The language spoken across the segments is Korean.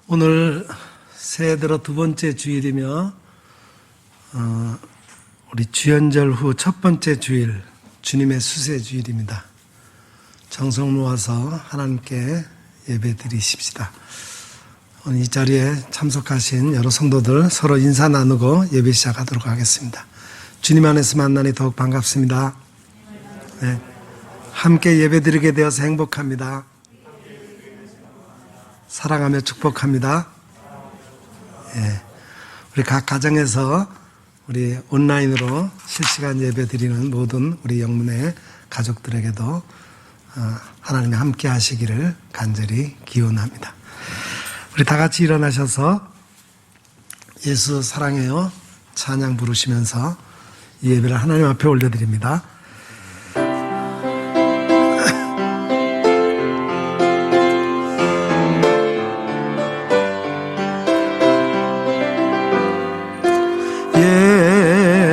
오늘 새해 들어 두 번째 주일이며 우리 주연절 후 첫 번째 주일, 주님의 수세 주일입니다. 정성 모아서 하나님께 예배 드리십시다. 오늘 이 자리에 참석하신 여러 성도들 서로 인사 나누고 예배 시작하도록 하겠습니다. 주님 안에서 만나니 더욱 반갑습니다. 네. 함께 예배 드리게 되어서 행복합니다. 사랑하며 축복합니다. 예. 우리 각 가정에서 우리 온라인으로 실시간 예배 드리는 모든 우리 영문의 가족들에게도 하나님이 함께 하시기를 간절히 기원합니다. 우리 다 같이 일어나셔서 예수 사랑해요 찬양 부르시면서 이 예배를 하나님 앞에 올려드립니다.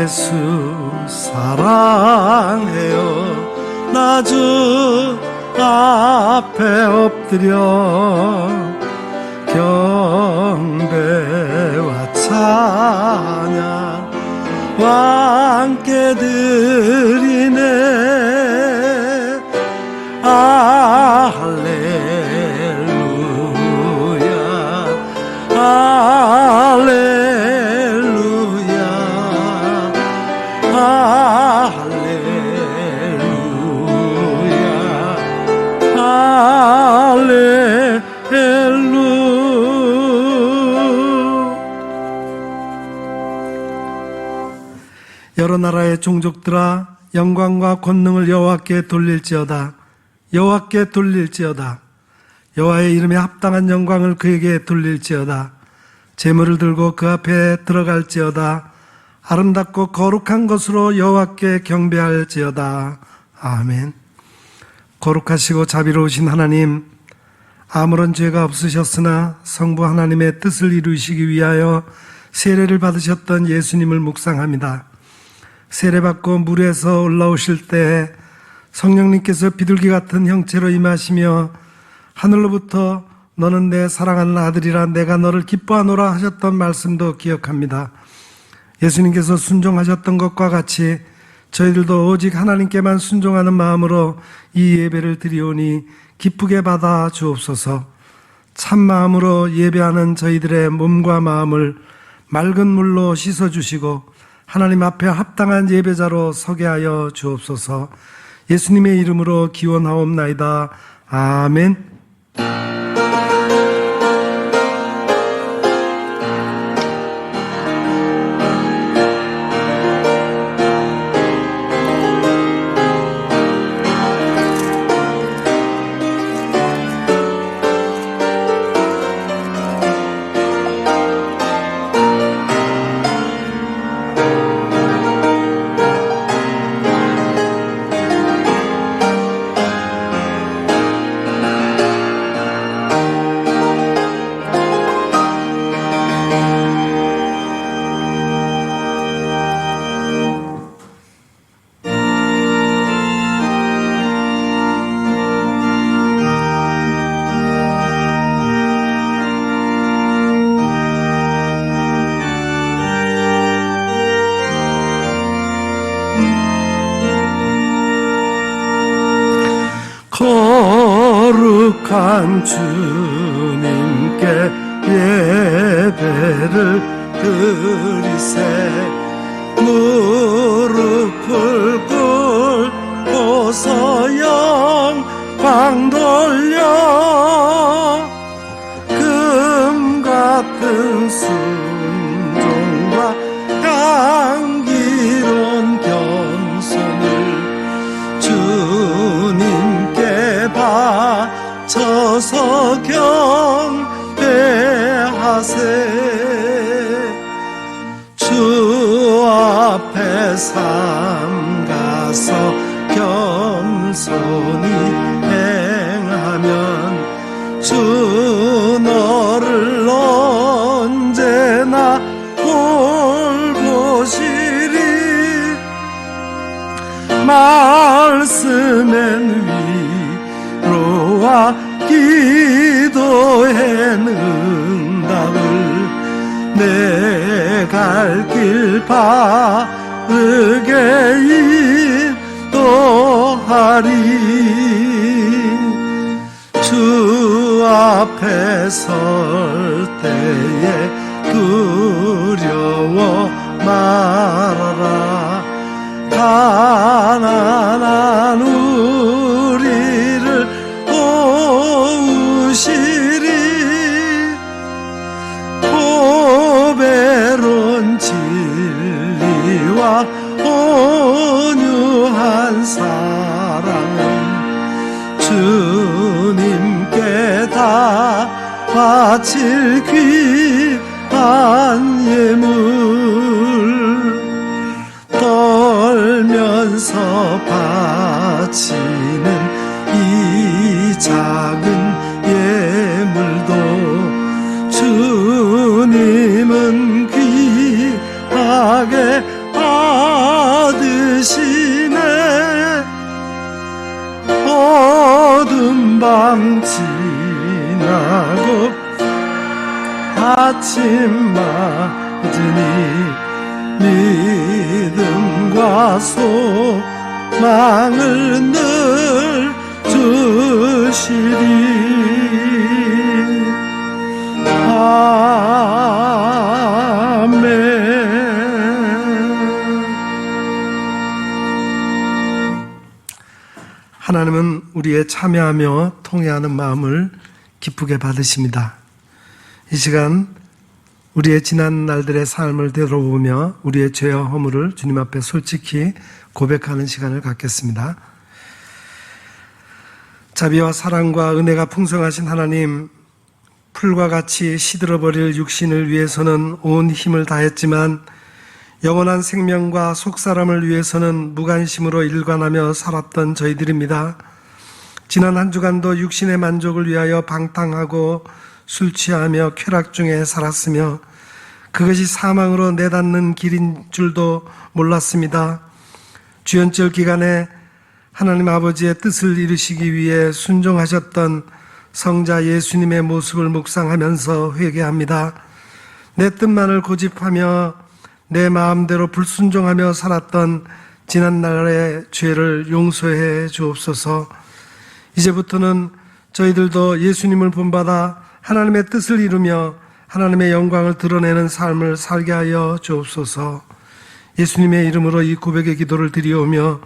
예수 사랑해요 나 주 앞에 엎드려 경배와 찬양 함께 드리네. 할렐루야 할렐루야 할렐루야 할렐루야. 여러 나라의 종족들아 영광과 권능을 여호와께 돌릴지어다. 여호와께 돌릴지어다. 여호와의 이름에 합당한 영광을 그에게 돌릴지어다. 제물을 들고 그 앞에 들어갈지어다. 아름답고 거룩한 것으로 여호와께 경배할지어다. 아멘. 거룩하시고 자비로우신 하나님, 아무런 죄가 없으셨으나 성부 하나님의 뜻을 이루시기 위하여 세례를 받으셨던 예수님을 묵상합니다. 세례받고 물에서 올라오실 때 성령님께서 비둘기 같은 형체로 임하시며 하늘로부터 너는 내 사랑하는 아들이라 내가 너를 기뻐하노라 하셨던 말씀도 기억합니다. 예수님께서 순종하셨던 것과 같이 저희들도 오직 하나님께만 순종하는 마음으로 이 예배를 드리오니 기쁘게 받아 주옵소서. 참 마음으로 예배하는 저희들의 몸과 마음을 맑은 물로 씻어주시고 하나님 앞에 합당한 예배자로 서게 하여 주옵소서. 예수님의 이름으로 기원하옵나이다. 아멘. 거룩한 주님께 예배를 드리세. 무릎을 꿇고서 영광 돌려 금 같은 순종과 향기로운 겸손을 주님께 바쳐서 경배하세. 주 앞에 삼가서 겸손히 행하면 주 너를 언제나 돌보시리. 말씀엔 위로와 기도 기도의 응답을 내 갈 길 바르게 인도하리. 주 앞에 설 때에 두려워 말아라. 가난한 우리를 도우시리. 보배로운 진리와 온유한 사랑은 주님께 다 바칠 귀한 예물. 떨면서 바치는 이 작은 예물도 주님은 귀하게 받으시네. 어두운 밤 지나고 아침 맞으니 믿음과 소망을 늘 주시리. 아멘. 하나님은 우리의 참여하며 통회하는 마음을 기쁘게 받으십니다. 이 시간 우리의 지난 날들의 삶을 되돌아보며 우리의 죄와 허물을 주님 앞에 솔직히 고백하는 시간을 갖겠습니다. 자비와 사랑과 은혜가 풍성하신 하나님, 풀과 같이 시들어버릴 육신을 위해서는 온 힘을 다했지만 영원한 생명과 속사람을 위해서는 무관심으로 일관하며 살았던 저희들입니다. 지난 한 주간도 육신의 만족을 위하여 방탕하고 술 취하며 쾌락 중에 살았으며 그것이 사망으로 내닫는 길인 줄도 몰랐습니다. 주연절 기간에 하나님 아버지의 뜻을 이루시기 위해 순종하셨던 성자 예수님의 모습을 묵상하면서 회개합니다. 내 뜻만을 고집하며 내 마음대로 불순종하며 살았던 지난날의 죄를 용서해 주옵소서. 이제부터는 저희들도 예수님을 본받아 하나님의 뜻을 이루며 하나님의 영광을 드러내는 삶을 살게 하여 주옵소서. 예수님의 이름으로 이 고백의 기도를 드리오며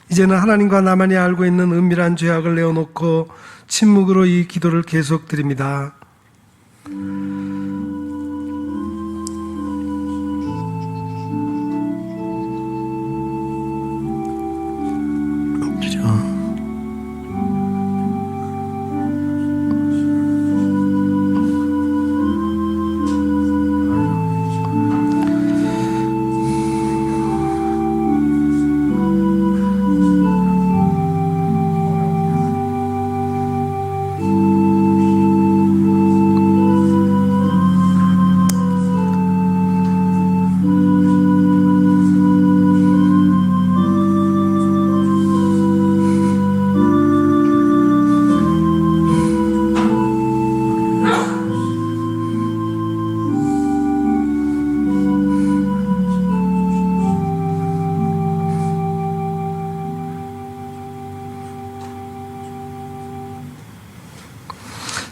이제는 하나님과 나만이 알고 있는 은밀한 죄악을 내어놓고 침묵으로 이 기도를 계속 드립니다.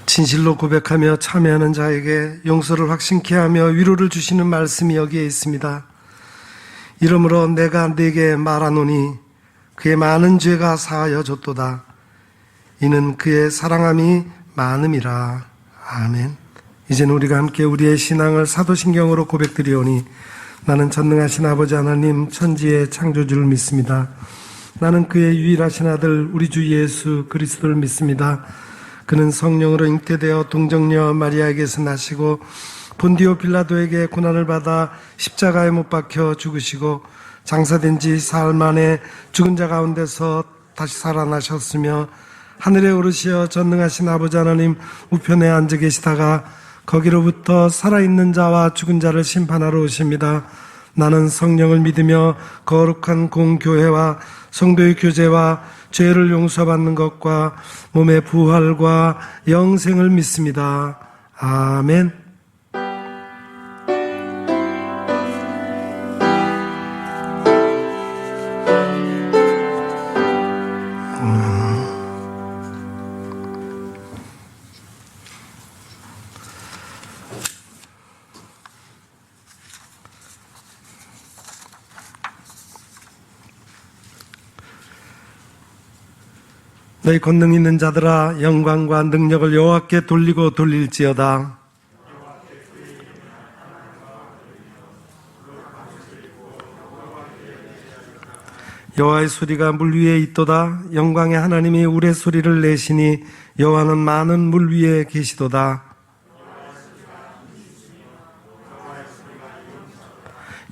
진실로 고백하며 참여하는 자에게 용서를 확신케 하며 위로를 주시는 말씀이 여기에 있습니다. 이러므로 내가 네게 말하노니 그의 많은 죄가 사하여 줬도다. 이는 그의 사랑함이 많음이라. 아멘. 이제는 우리가 함께 우리의 신앙을 사도신경으로 고백드리오니 나는 전능하신 아버지 하나님 천지의 창조주를 믿습니다. 나는 그의 유일하신 아들 우리 주 예수 그리스도를 믿습니다. 그는 성령으로 잉태되어 동정녀 마리아에게서 나시고 본디오 빌라도에게 고난을 받아 십자가에 못 박혀 죽으시고 장사된 지 사흘 만에 죽은 자 가운데서 다시 살아나셨으며 하늘에 오르시어 전능하신 아버지 하나님 우편에 앉아 계시다가 거기로부터 살아있는 자와 죽은 자를 심판하러 오십니다. 나는 성령을 믿으며 거룩한 공교회와 성도의 교제와 죄를 용서받는 것과 몸의 부활과 영생을 믿습니다. 아멘. 너희 권능 있는 자들아, 영광과 능력을 여호와께 돌리고 돌릴지어다. 여호와의 소리가 물 위에 있도다. 영광의 하나님이 우레소리를 내시니 여호와는 많은 물 위에 계시도다.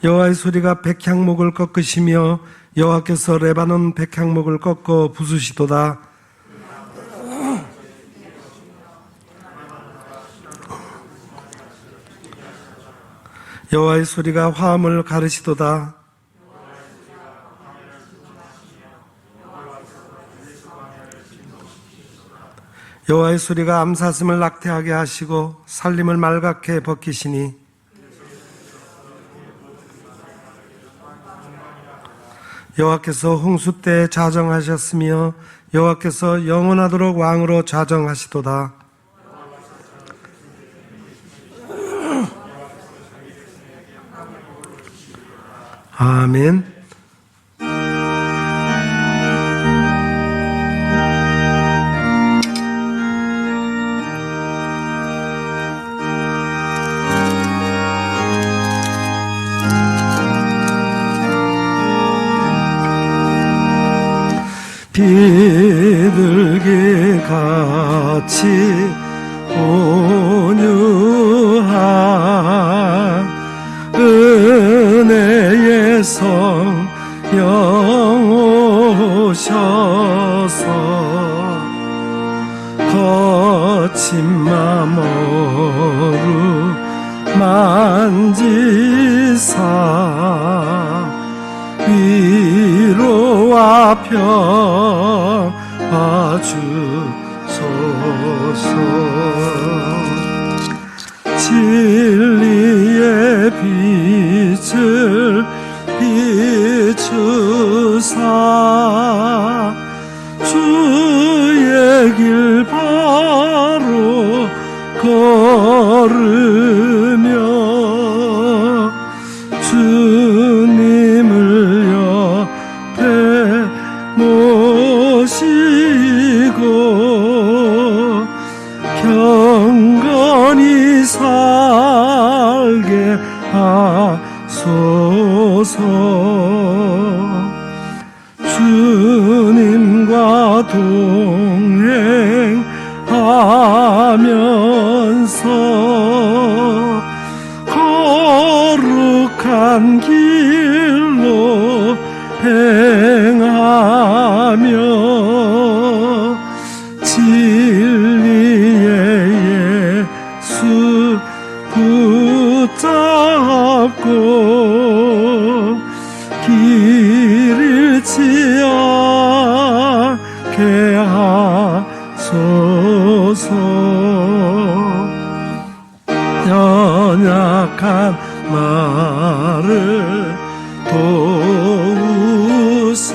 여호와의 소리가 백향목을 꺾으시며 여호와께서 레바논 백향목을 꺾어 부수시도다. 여호와의 소리가 화음을 가르시도다. 여호와의 소리가 암사슴을 낙태하게 하시고 살림을 말갛게 벗기시니 여호와께서 홍수 때 자정하셨으며 여호와께서 영원하도록 왕으로 자정하시도다. 아멘. 비둘기 같이 온유한 은혜의 성령 오셔서 거친 마모루 만지사 위로와 평화 주소서. 진리의 빛을 비추사 주의 길 바로 걸으며 주님을 옆에 모시고 경건히 살게 하소서. 주님과 동행하면서 거룩한 길로 행하며 진리의 예수 붙잡고 길 잃지 않게 하소서. 연약한 나를 도우사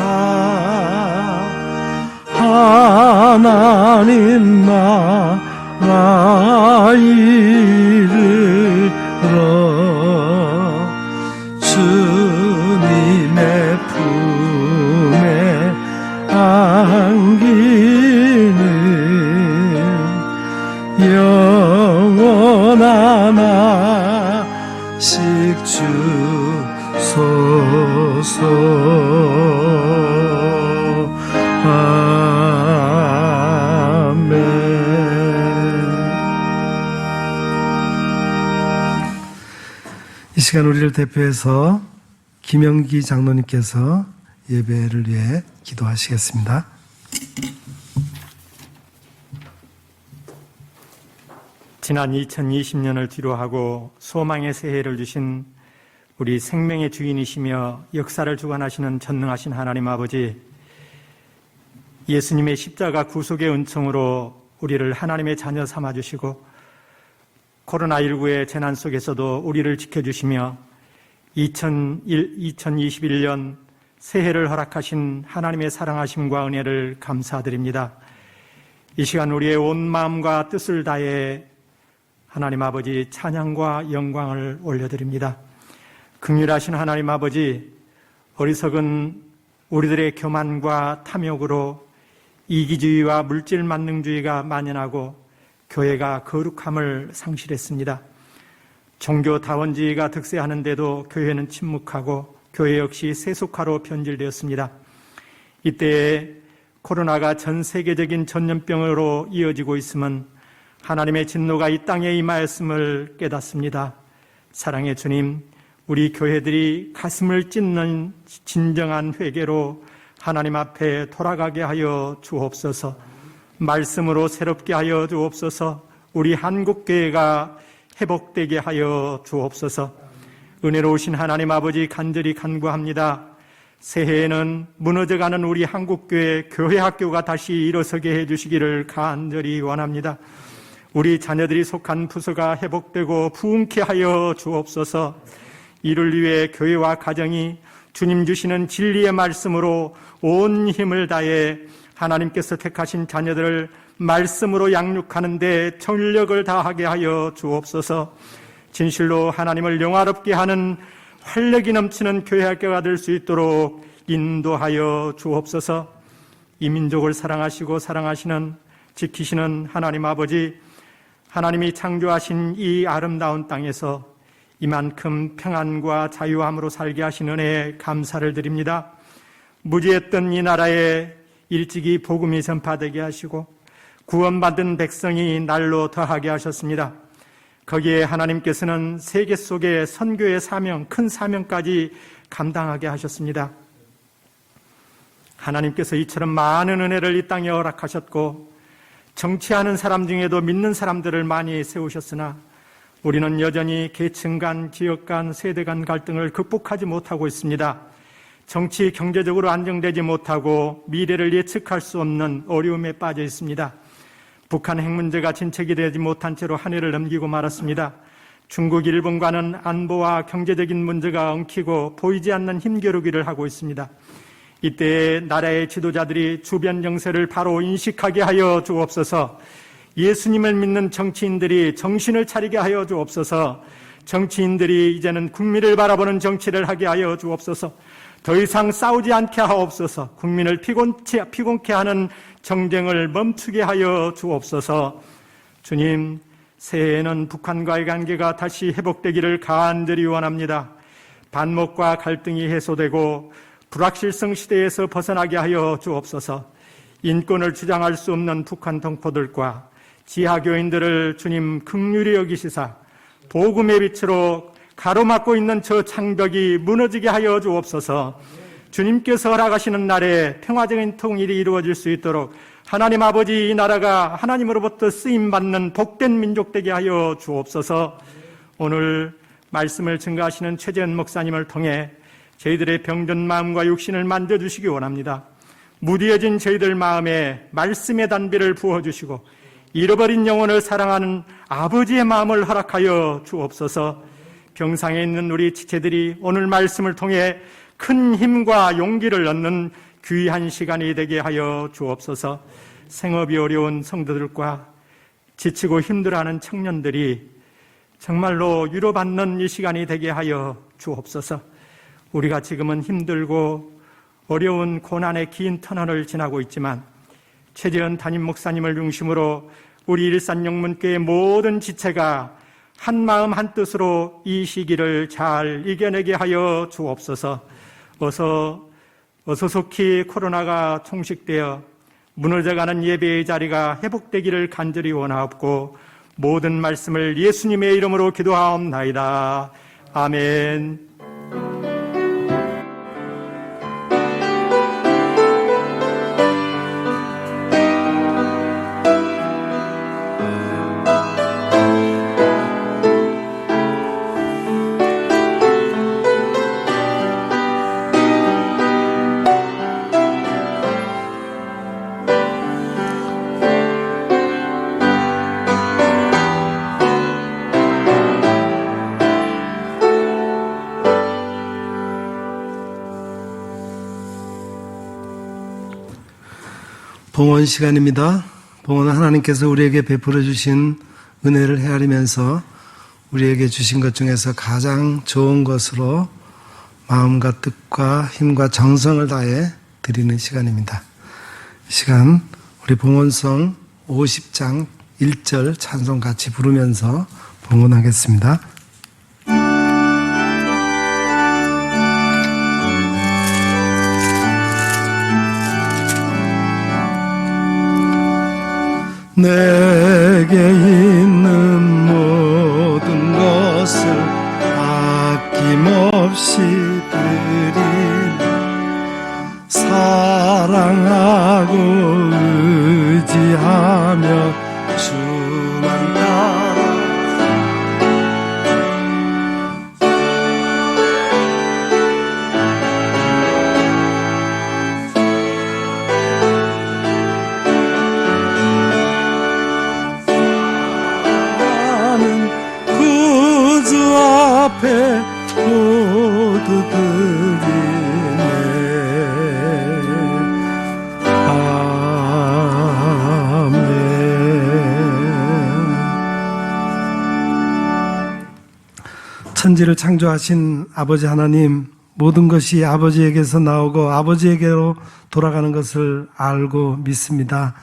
하나님 나라 이르러 주님의 품에 안기는 영원한 안식 주소서. 아멘. 이 시간 우리를 대표해서 김영기 장로님께서 예배를 위해 기도하시겠습니다. 지난 2020년을 뒤로하고 소망의 새해를 주신 우리 생명의 주인이시며 역사를 주관하시는 전능하신 하나님 아버지, 예수님의 십자가 구속의 은총으로 우리를 하나님의 자녀 삼아주시고 코로나19의 재난 속에서도 우리를 지켜주시며 2021년 새해를 허락하신 하나님의 사랑하심과 은혜를 감사드립니다. 이 시간 우리의 온 마음과 뜻을 다해 하나님 아버지 찬양과 영광을 올려드립니다. 긍휼하신 하나님 아버지, 어리석은 우리들의 교만과 탐욕으로 이기주의와 물질 만능주의가 만연하고 교회가 거룩함을 상실했습니다. 종교다원주의가 득세하는데도 교회는 침묵하고 교회 역시 세속화로 변질되었습니다. 이때에 코로나가 전 세계적인 전염병으로 이어지고 있음은 하나님의 진노가 이 땅에 임하였음을 깨닫습니다. 사랑의 주님, 우리 교회들이 가슴을 찢는 진정한 회개로 하나님 앞에 돌아가게 하여 주옵소서. 말씀으로 새롭게 하여 주옵소서. 우리 한국교회가 회복되게 하여 주옵소서. 은혜로우신 하나님 아버지, 간절히 간구합니다. 새해에는 무너져가는 우리 한국교회 교회학교가 다시 일어서게 해주시기를 간절히 원합니다. 우리 자녀들이 속한 부서가 회복되고 부흥케 하여 주옵소서. 이를 위해 교회와 가정이 주님 주시는 진리의 말씀으로 온 힘을 다해 하나님께서 택하신 자녀들을 말씀으로 양육하는 데 전력을 다하게 하여 주옵소서. 진실로 하나님을 영화롭게 하는 활력이 넘치는 교회학교가 될 수 있도록 인도하여 주옵소서. 이 민족을 사랑하시고 사랑하시는, 지키시는 하나님 아버지, 하나님이 창조하신 이 아름다운 땅에서 이만큼 평안과 자유함으로 살게 하신 은혜에 감사를 드립니다. 무지했던 이 나라에 일찍이 복음이 전파되게 하시고 구원받은 백성이 날로 더하게 하셨습니다. 거기에 하나님께서는 세계 속의 선교의 사명, 큰 사명까지 감당하게 하셨습니다. 하나님께서 이처럼 많은 은혜를 이 땅에 허락하셨고 정치하는 사람 중에도 믿는 사람들을 많이 세우셨으나 우리는 여전히 계층 간, 지역 간, 세대 간 갈등을 극복하지 못하고 있습니다. 정치, 경제적으로 안정되지 못하고 미래를 예측할 수 없는 어려움에 빠져 있습니다. 북한 핵 문제가 진척이 되지 못한 채로 한 해를 넘기고 말았습니다. 중국, 일본과는 안보와 경제적인 문제가 엉키고 보이지 않는 힘겨루기를 하고 있습니다. 이때 나라의 지도자들이 주변 정세를 바로 인식하게 하여 주옵소서. 예수님을 믿는 정치인들이 정신을 차리게 하여 주옵소서. 정치인들이 이제는 국민을 바라보는 정치를 하게 하여 주옵소서. 더 이상 싸우지 않게 하옵소서. 국민을 피곤케 하는 정쟁을 멈추게 하여 주옵소서. 주님, 새해에는 북한과의 관계가 다시 회복되기를 간절히 원합니다. 반목과 갈등이 해소되고 불확실성 시대에서 벗어나게 하여 주옵소서. 인권을 주장할 수 없는 북한 동포들과 지하교인들을 주님 긍휼히 여기시사 복음의 빛으로 가로막고 있는 저 창벽이 무너지게 하여 주옵소서. 주님께서 허락하시는 날에 평화적인 통일이 이루어질 수 있도록 하나님 아버지, 이 나라가 하나님으로부터 쓰임받는 복된 민족 되게 하여 주옵소서. 오늘 말씀을 증거하시는 최재현 목사님을 통해 저희들의 병든 마음과 육신을 만져주시기 원합니다. 무디어진 저희들 마음에 말씀의 단비를 부어주시고 잃어버린 영혼을 사랑하는 아버지의 마음을 허락하여 주옵소서. 병상에 있는 우리 지체들이 오늘 말씀을 통해 큰 힘과 용기를 얻는 귀한 시간이 되게 하여 주옵소서. 생업이 어려운 성도들과 지치고 힘들어하는 청년들이 정말로 위로받는 이 시간이 되게 하여 주옵소서. 우리가 지금은 힘들고 어려운 고난의 긴 터널을 지나고 있지만 최재현 담임 목사님을 중심으로 우리 일산영문교회 모든 지체가 한마음 한뜻으로 이 시기를 잘 이겨내게 하여 주옵소서. 어서 속히 코로나가 종식되어 무너져가는 예배의 자리가 회복되기를 간절히 원하옵고 모든 말씀을 예수님의 이름으로 기도하옵나이다. 아멘. 봉헌 시간입니다. 봉헌은 하나님께서 우리에게 베풀어 주신 은혜를 헤아리면서 우리에게 주신 것 중에서 가장 좋은 것으로 마음과 뜻과 힘과 정성을 다해 드리는 시간입니다. 이 시간 우리 봉헌성 50장 1절 찬송 같이 부르면서 봉헌하겠습니다. 내게 있는 모든 것을 아낌없이 드리니 사랑하고 의지하며 주만 따라 구주 앞에 모두 드리네. 아멘. 천지를 창조하신 아버지 하나님, 모든 것이 아버지에게서 나오고 아버지에게로 돌아가는 것을 알고 믿습니다.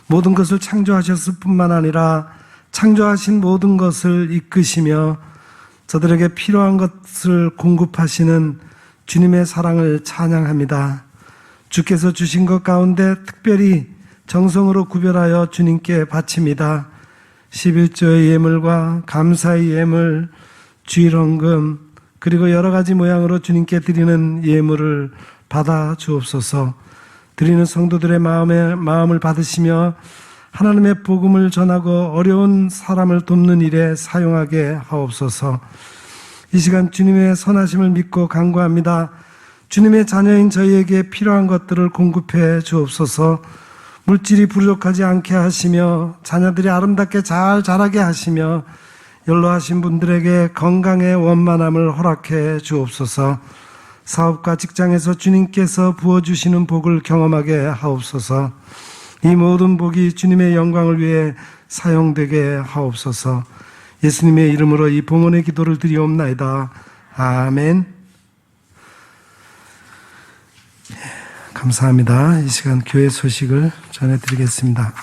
모든 것을 창조하셨을 뿐만 아니라 창조하신 모든 것을 이끄시며 저들에게 필요한 것을 공급하시는 주님의 사랑을 찬양합니다. 주께서 주신 것 가운데 특별히 정성으로 구별하여 주님께 바칩니다. 11조의 예물과 감사의 예물, 주일헌금, 그리고 여러 가지 모양으로 주님께 드리는 예물을 받아 주옵소서. 드리는 성도들의 마음을 받으시며 하나님의 복음을 전하고 어려운 사람을 돕는 일에 사용하게 하옵소서. 이 시간 주님의 선하심을 믿고 간구합니다. 주님의 자녀인 저희에게 필요한 것들을 공급해 주옵소서. 물질이 부족하지 않게 하시며 자녀들이 아름답게 잘 자라게 하시며 연로하신 분들에게 건강의 원만함을 허락해 주옵소서. 사업과 직장에서 주님께서 부어주시는 복을 경험하게 하옵소서. 이 모든 복이 주님의 영광을 위해 사용되게 하옵소서. 예수님의 이름으로 이 봉헌의 기도를 드리옵나이다. 아멘. 감사합니다. 이 시간 교회 소식을 전해드리겠습니다.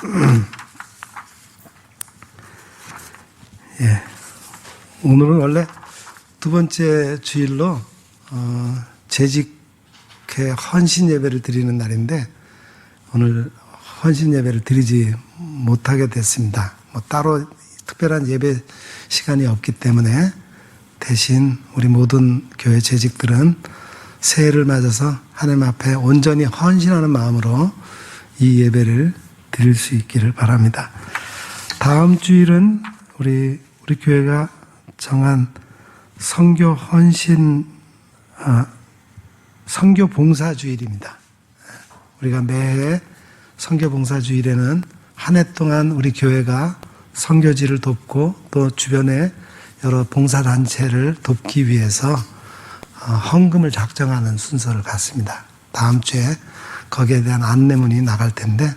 예, 오늘은 원래 두 번째 주일로 재직회 헌신 예배를 드리는 날인데 오늘 헌신 예배를 드리지 못하게 됐습니다. 따로 특별한 예배 시간이 없기 때문에 대신 우리 모든 교회 재직들은 새해를 맞아서 하나님 앞에 온전히 헌신하는 마음으로 이 예배를 드릴 수 있기를 바랍니다. 다음 주일은 우리 교회가 정한 선교 헌신 선교 봉사 주일입니다. 우리가 매해 선교 봉사 주일에는 한 해 동안 우리 교회가 선교지를 돕고 또 주변에 여러 봉사단체를 돕기 위해서 헌금을 작정하는 순서를 갖습니다. 다음 주에 거기에 대한 안내문이 나갈 텐데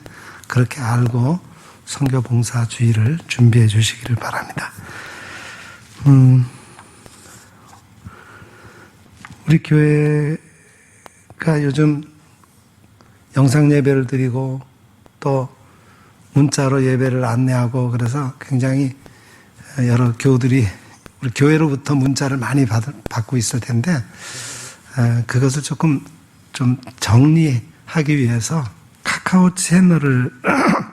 그렇게 알고 선교 봉사 주일을 준비해 주시기를 바랍니다. 우리 교회가 요즘 영상 예배를 드리고 또 문자로 예배를 안내하고 그래서 굉장히 여러 교우들이 우리 교회로부터 문자를 많이 받고 있을 텐데 그것을 조금 좀 정리하기 위해서 카카오 채널을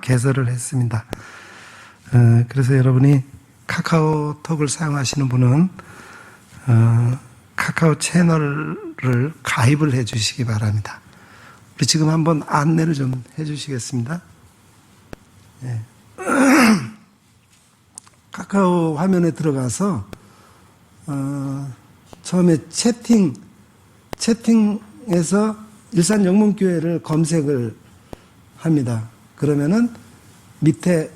개설을 했습니다. 그래서 여러분이 카카오톡을 사용하시는 분은 카카오 채널을 가입을 해 주시기 바랍니다. 우리 지금 한번 안내를 좀 해 주시겠습니다. 네. 카카오 화면에 들어가서 처음에 채팅에서 일산영문교회를 검색을 합니다. 그러면은 밑에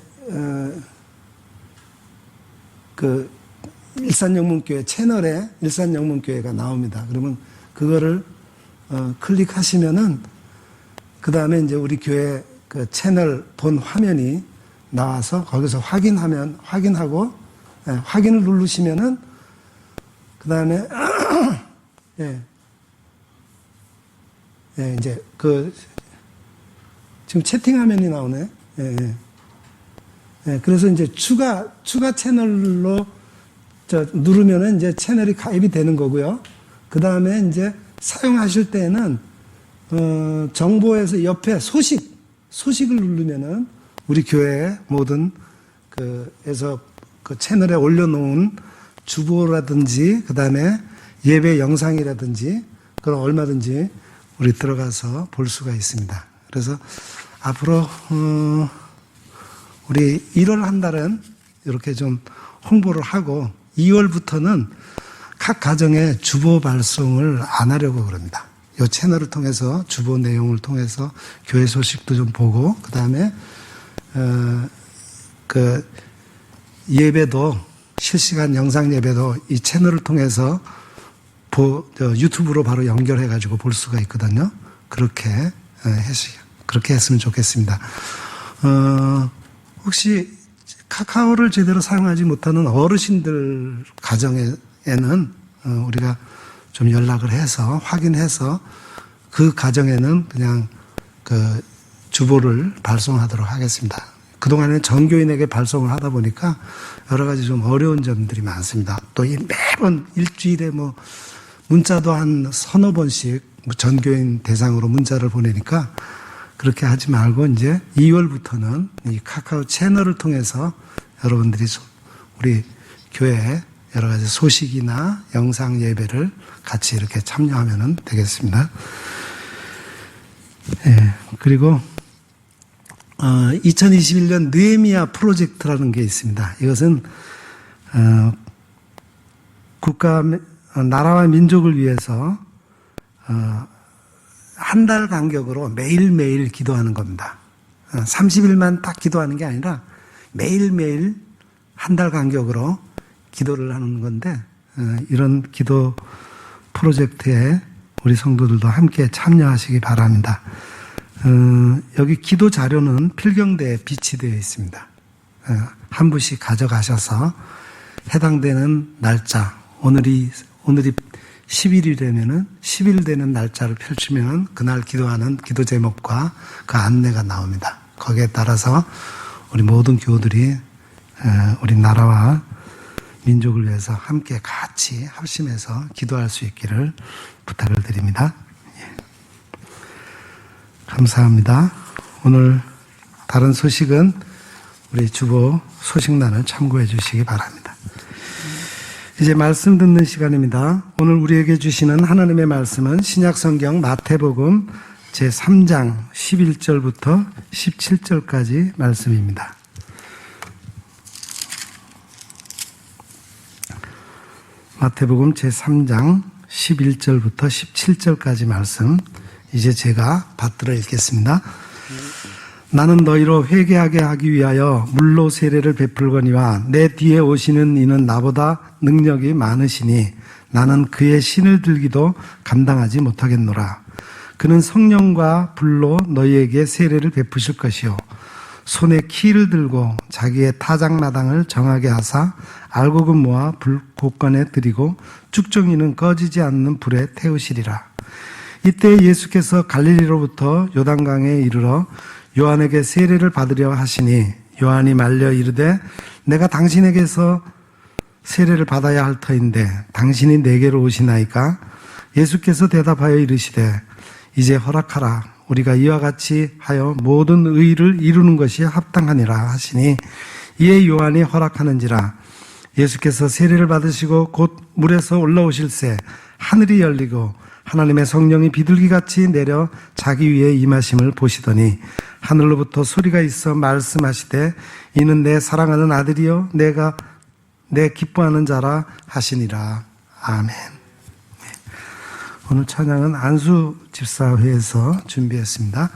그 일산영문교회 채널에 일산영문교회가 나옵니다. 그러면 그거를 클릭하시면은 그 다음에 이제 우리 교회 그 채널 본 화면이 나와서 거기서 확인하고 확인을 누르시면은 그 다음에 이제 지금 채팅 화면이 나오네. 그래서 이제 추가 채널로 누르면은 이제 채널이 가입이 되는 거고요. 그 다음에 이제 사용하실 때에는 정보에서 옆에 소식을 누르면은 우리 교회 모든 에서 그 채널에 올려놓은 주보라든지 그 다음에 예배 영상이라든지 그런 얼마든지 우리 들어가서 볼 수가 있습니다. 그래서 앞으로 우리 1월 한 달은 이렇게 좀 홍보를 하고 2월부터는 각 가정에 주보 발송을 안 하려고 그럽니다. 이 채널을 통해서 주보 내용을 통해서 교회 소식도 좀 보고 그 다음에 그 예배도 실시간 영상 예배도 이 채널을 통해서 유튜브로 바로 연결해 가지고 볼 수가 있거든요. 그렇게 했으면 좋겠습니다. 혹시 카카오를 제대로 사용하지 못하는 어르신들 가정에는 우리가 좀 연락을 해서 확인해서 그 가정에는 그냥 그 주보를 발송하도록 하겠습니다. 그동안에 전교인에게 발송을 하다 보니까 여러 가지 좀 어려운 점들이 많습니다. 또 매번 일주일에 문자도 한 서너 번씩 전교인 대상으로 문자를 보내니까 그렇게 하지 말고 이제 2월부터는 이 카카오 채널을 통해서 여러분들이 우리 교회에 여러 가지 소식이나 영상 예배를 같이 이렇게 참여하면 되겠습니다. 그리고 2021년 느헤미야 프로젝트라는 게 있습니다. 이것은 나라와 민족을 위해서 한 달 간격으로 매일매일 기도하는 겁니다. 30일만 딱 기도하는 게 아니라 매일매일 한 달 간격으로 기도를 하는 건데 이런 기도 프로젝트에 우리 성도들도 함께 참여하시기 바랍니다. 여기 기도 자료는 필경대에 비치되어 있습니다. 한 부씩 가져가셔서 해당되는 날짜, 오늘이 10일이라면은 10일 되는 날짜를 펼치면 그날 기도하는 기도 제목과 그 안내가 나옵니다. 거기에 따라서 우리 모든 교우들이 우리 나라와 민족을 위해서 함께 같이 합심해서 기도할 수 있기를 부탁을 드립니다. 감사합니다. 오늘 다른 소식은 우리 주보 소식란을 참고해 주시기 바랍니다. 이제 말씀 듣는 시간입니다. 오늘 우리에게 주시는 하나님의 말씀은 신약성경 마태복음 제3장 11절부터 17절까지 말씀입니다. 마태복음 제3장 11절부터 17절까지 말씀 이제 제가 받들어 읽겠습니다. 나는 너희로 회개하게 하기 위하여 물로 세례를 베풀거니와 내 뒤에 오시는 이는 나보다 능력이 많으시니 나는 그의 신을 들기도 감당하지 못하겠노라. 그는 성령과 불로 너희에게 세례를 베푸실 것이요 손에 키를 들고 자기의 타작마당을 정하게 하사 알곡은 모아 불 곳간에 들이고 쭉정이는 꺼지지 않는 불에 태우시리라. 이때 예수께서 갈릴리로부터 요단강에 이르러 요한에게 세례를 받으려 하시니 요한이 말려 이르되 내가 당신에게서 세례를 받아야 할 터인데 당신이 내게로 오시나이까? 예수께서 대답하여 이르시되 이제 허락하라. 우리가 이와 같이 하여 모든 의를 이루는 것이 합당하니라 하시니 이에 요한이 허락하는지라. 예수께서 세례를 받으시고 곧 물에서 올라오실새 하늘이 열리고 하나님의 성령이 비둘기같이 내려 자기 위에 임하심을 보시더니 하늘로부터 소리가 있어 말씀하시되 이는 내 사랑하는 아들이요 내가 내 기뻐하는 자라 하시니라. 아멘. 오늘 찬양은 안수 집사회에서 준비했습니다.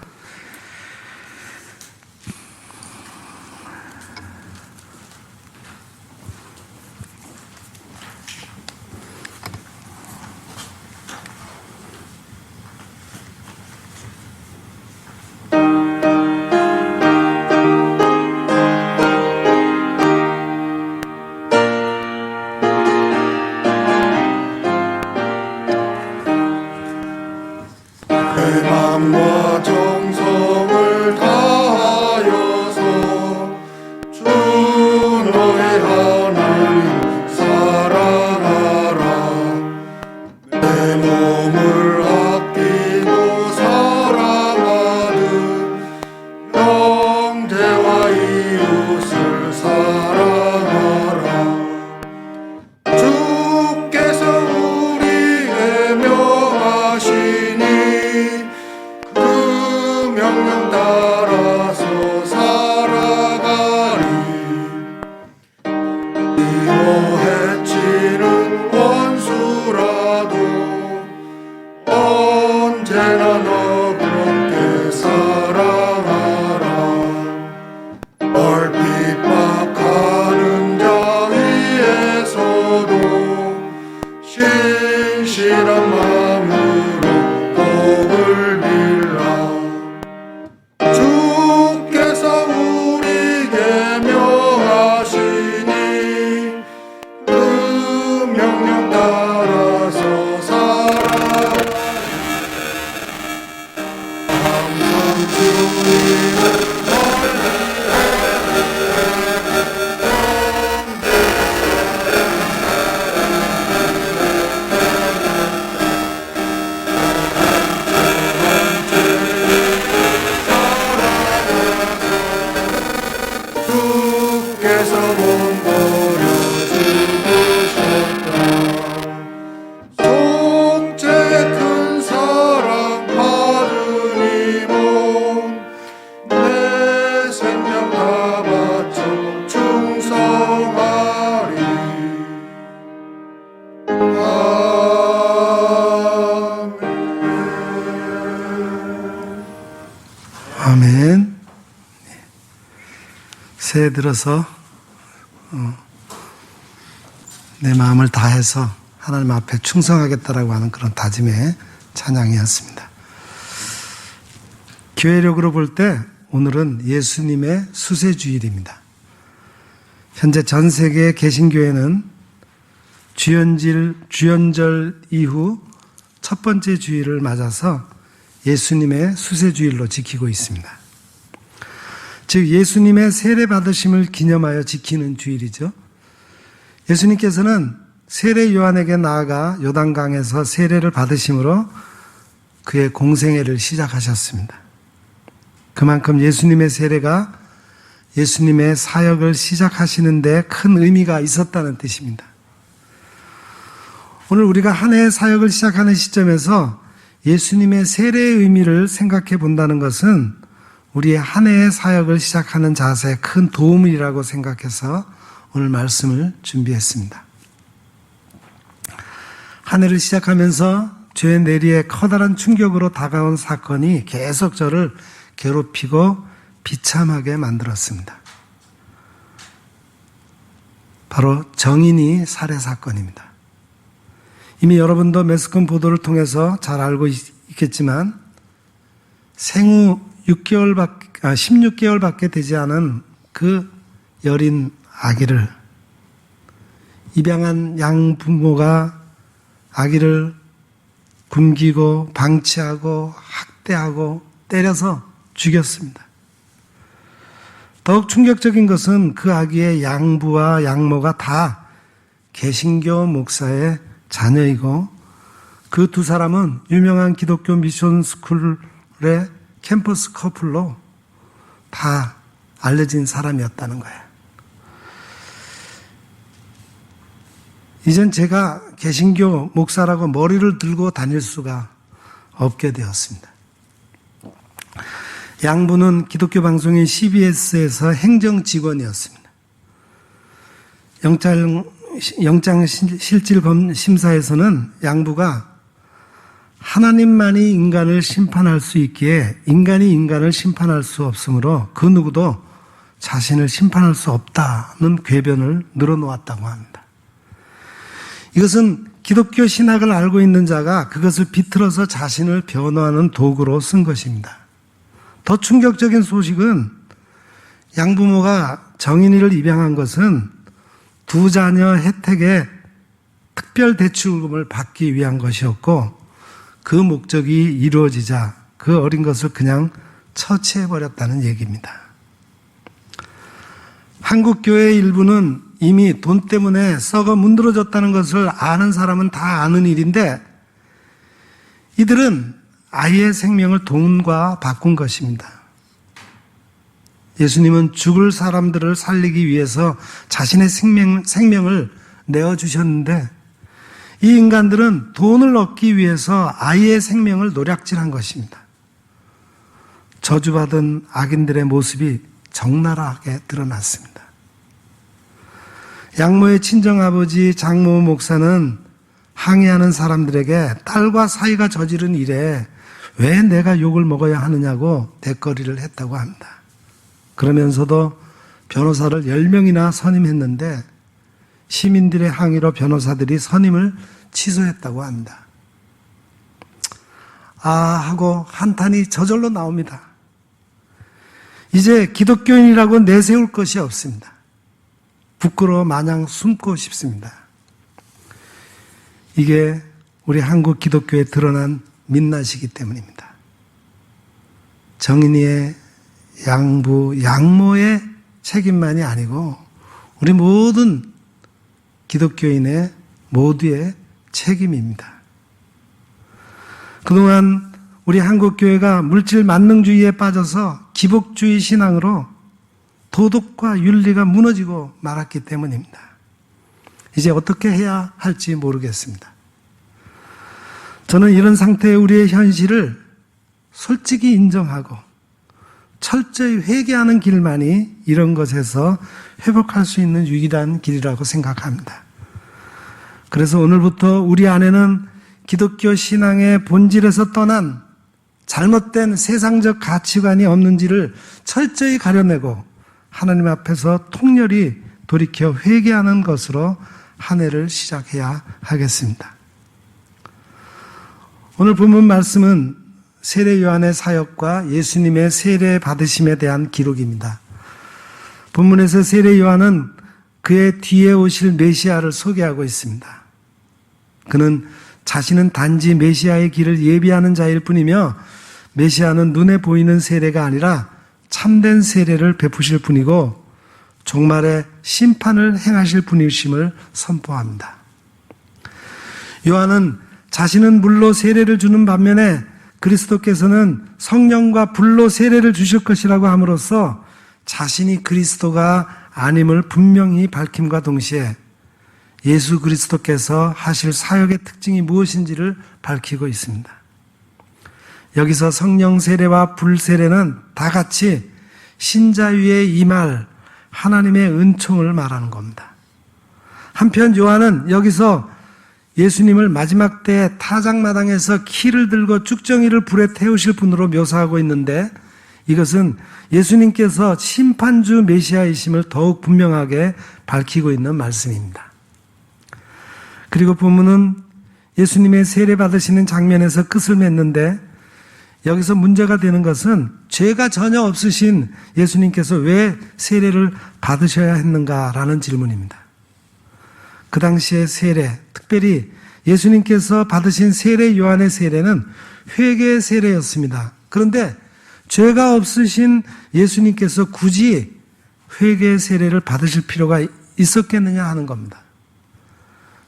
주께서 몸 버려 죽으셨다. 손째 큰 사랑 받으니 몸내 생명 다 바쳐 충성하리. 아멘. 새해 들어서 내 마음을 다해서 하나님 앞에 충성하겠다라고 하는 그런 다짐의 찬양이었습니다. 교회력으로 볼 때 오늘은 예수님의 수세주일입니다. 현재 전 세계의 개신교회는 주연절 이후 첫 번째 주일을 맞아서 예수님의 수세주일로 지키고 있습니다. 즉 예수님의 세례 받으심을 기념하여 지키는 주일이죠. 예수님께서는 세례 요한에게 나아가 요단강에서 세례를 받으심으로 그의 공생애를 시작하셨습니다. 그만큼 예수님의 세례가 예수님의 사역을 시작하시는 데 큰 의미가 있었다는 뜻입니다. 오늘 우리가 한 해의 사역을 시작하는 시점에서 예수님의 세례의 의미를 생각해 본다는 것은 우리의 한 해의 사역을 시작하는 자세에 큰 도움이라고 생각해서 오늘 말씀을 준비했습니다. 한 해를 시작하면서 죄의 내리에 커다란 충격으로 다가온 사건이 계속 저를 괴롭히고 비참하게 만들었습니다. 바로 정인이 살해 사건입니다. 이미 여러분도 매스컴 보도를 통해서 잘 알고 있겠지만 생후 16개월밖에 되지 않은 그 여린 아기를 입양한 양부모가 아기를 굶기고 방치하고 학대하고 때려서 죽였습니다. 더욱 충격적인 것은 그 아기의 양부와 양모가 다 개신교 목사의 자녀이고 그 두 사람은 유명한 기독교 미션 스쿨의 캠퍼스 커플로 다 알려진 사람이었다는 거예요. 이젠 제가 개신교 목사라고 머리를 들고 다닐 수가 없게 되었습니다. 양부는 기독교 방송인 CBS에서 행정 직원이었습니다. 영장 실질 심사에서는 양부가 하나님만이 인간을 심판할 수 있기에 인간이 인간을 심판할 수 없으므로 그 누구도 자신을 심판할 수 없다는 궤변을 늘어놓았다고 합니다. 이것은 기독교 신학을 알고 있는 자가 그것을 비틀어서 자신을 변호하는 도구로 쓴 것입니다. 더 충격적인 소식은 양부모가 정인이를 입양한 것은 두 자녀 혜택의 특별 대출금을 받기 위한 것이었고 그 목적이 이루어지자 그 어린 것을 그냥 처치해버렸다는 얘기입니다. 한국 교회의 일부는 이미 돈 때문에 썩어 문드러졌다는 것을 아는 사람은 다 아는 일인데 이들은 아이의 생명을 돈과 바꾼 것입니다. 예수님은 죽을 사람들을 살리기 위해서 자신의 생명을 내어주셨는데 이 인간들은 돈을 얻기 위해서 아이의 생명을 노략질한 것입니다. 저주받은 악인들의 모습이 적나라하게 드러났습니다. 양모의 친정아버지 장모 목사는 항의하는 사람들에게 딸과 사이가 저지른 일에 왜 내가 욕을 먹어야 하느냐고 대거리를 했다고 합니다. 그러면서도 변호사를 10명이나 선임했는데 시민들의 항의로 변호사들이 선임을 취소했다고 합니다. 아 하고 한탄이 저절로 나옵니다. 이제 기독교인이라고 내세울 것이 없습니다. 부끄러워 마냥 숨고 싶습니다. 이게 우리 한국 기독교에 드러난 민낯이기 때문입니다. 정인이의 양부, 양모의 책임만이 아니고 우리 모든 기독교인의 모두의 책임입니다. 그동안 우리 한국교회가 물질 만능주의에 빠져서 기복주의 신앙으로 도덕과 윤리가 무너지고 말았기 때문입니다. 이제 어떻게 해야 할지 모르겠습니다. 저는 이런 상태의 우리의 현실을 솔직히 인정하고 철저히 회개하는 길만이 이런 것에서 회복할 수 있는 유일한 길이라고 생각합니다. 그래서 오늘부터 우리 안에는 기독교 신앙의 본질에서 떠난 잘못된 세상적 가치관이 없는지를 철저히 가려내고 하나님 앞에서 통렬히 돌이켜 회개하는 것으로 한 해를 시작해야 하겠습니다. 오늘 본문 말씀은 세례 요한의 사역과 예수님의 세례 받으심에 대한 기록입니다. 본문에서 세례 요한은 그의 뒤에 오실 메시아를 소개하고 있습니다. 그는 자신은 단지 메시아의 길을 예비하는 자일 뿐이며 메시아는 눈에 보이는 세례가 아니라 참된 세례를 베푸실 분이고 종말의 심판을 행하실 분이심을 선포합니다. 요한은 자신은 물로 세례를 주는 반면에 그리스도께서는 성령과 불로 세례를 주실 것이라고 함으로써 자신이 그리스도가 아님을 분명히 밝힘과 동시에 예수 그리스도께서 하실 사역의 특징이 무엇인지를 밝히고 있습니다. 여기서 성령 세례와 불 세례는 다 같이 신자 위에 임할 하나님의 은총을 말하는 겁니다. 한편 요한은 여기서 예수님을 마지막 때에 타작마당에서 키를 들고 쭉정이를 불에 태우실 분으로 묘사하고 있는데 이것은 예수님께서 심판주 메시아이심을 더욱 분명하게 밝히고 있는 말씀입니다. 그리고 본문은 예수님의 세례 받으시는 장면에서 끝을 맺는데 여기서 문제가 되는 것은 죄가 전혀 없으신 예수님께서 왜 세례를 받으셔야 했는가라는 질문입니다. 그 당시의 세례, 특별히 예수님께서 받으신 세례 요한의 세례는 회개의 세례였습니다. 그런데 죄가 없으신 예수님께서 굳이 회개의 세례를 받으실 필요가 있었겠느냐 하는 겁니다.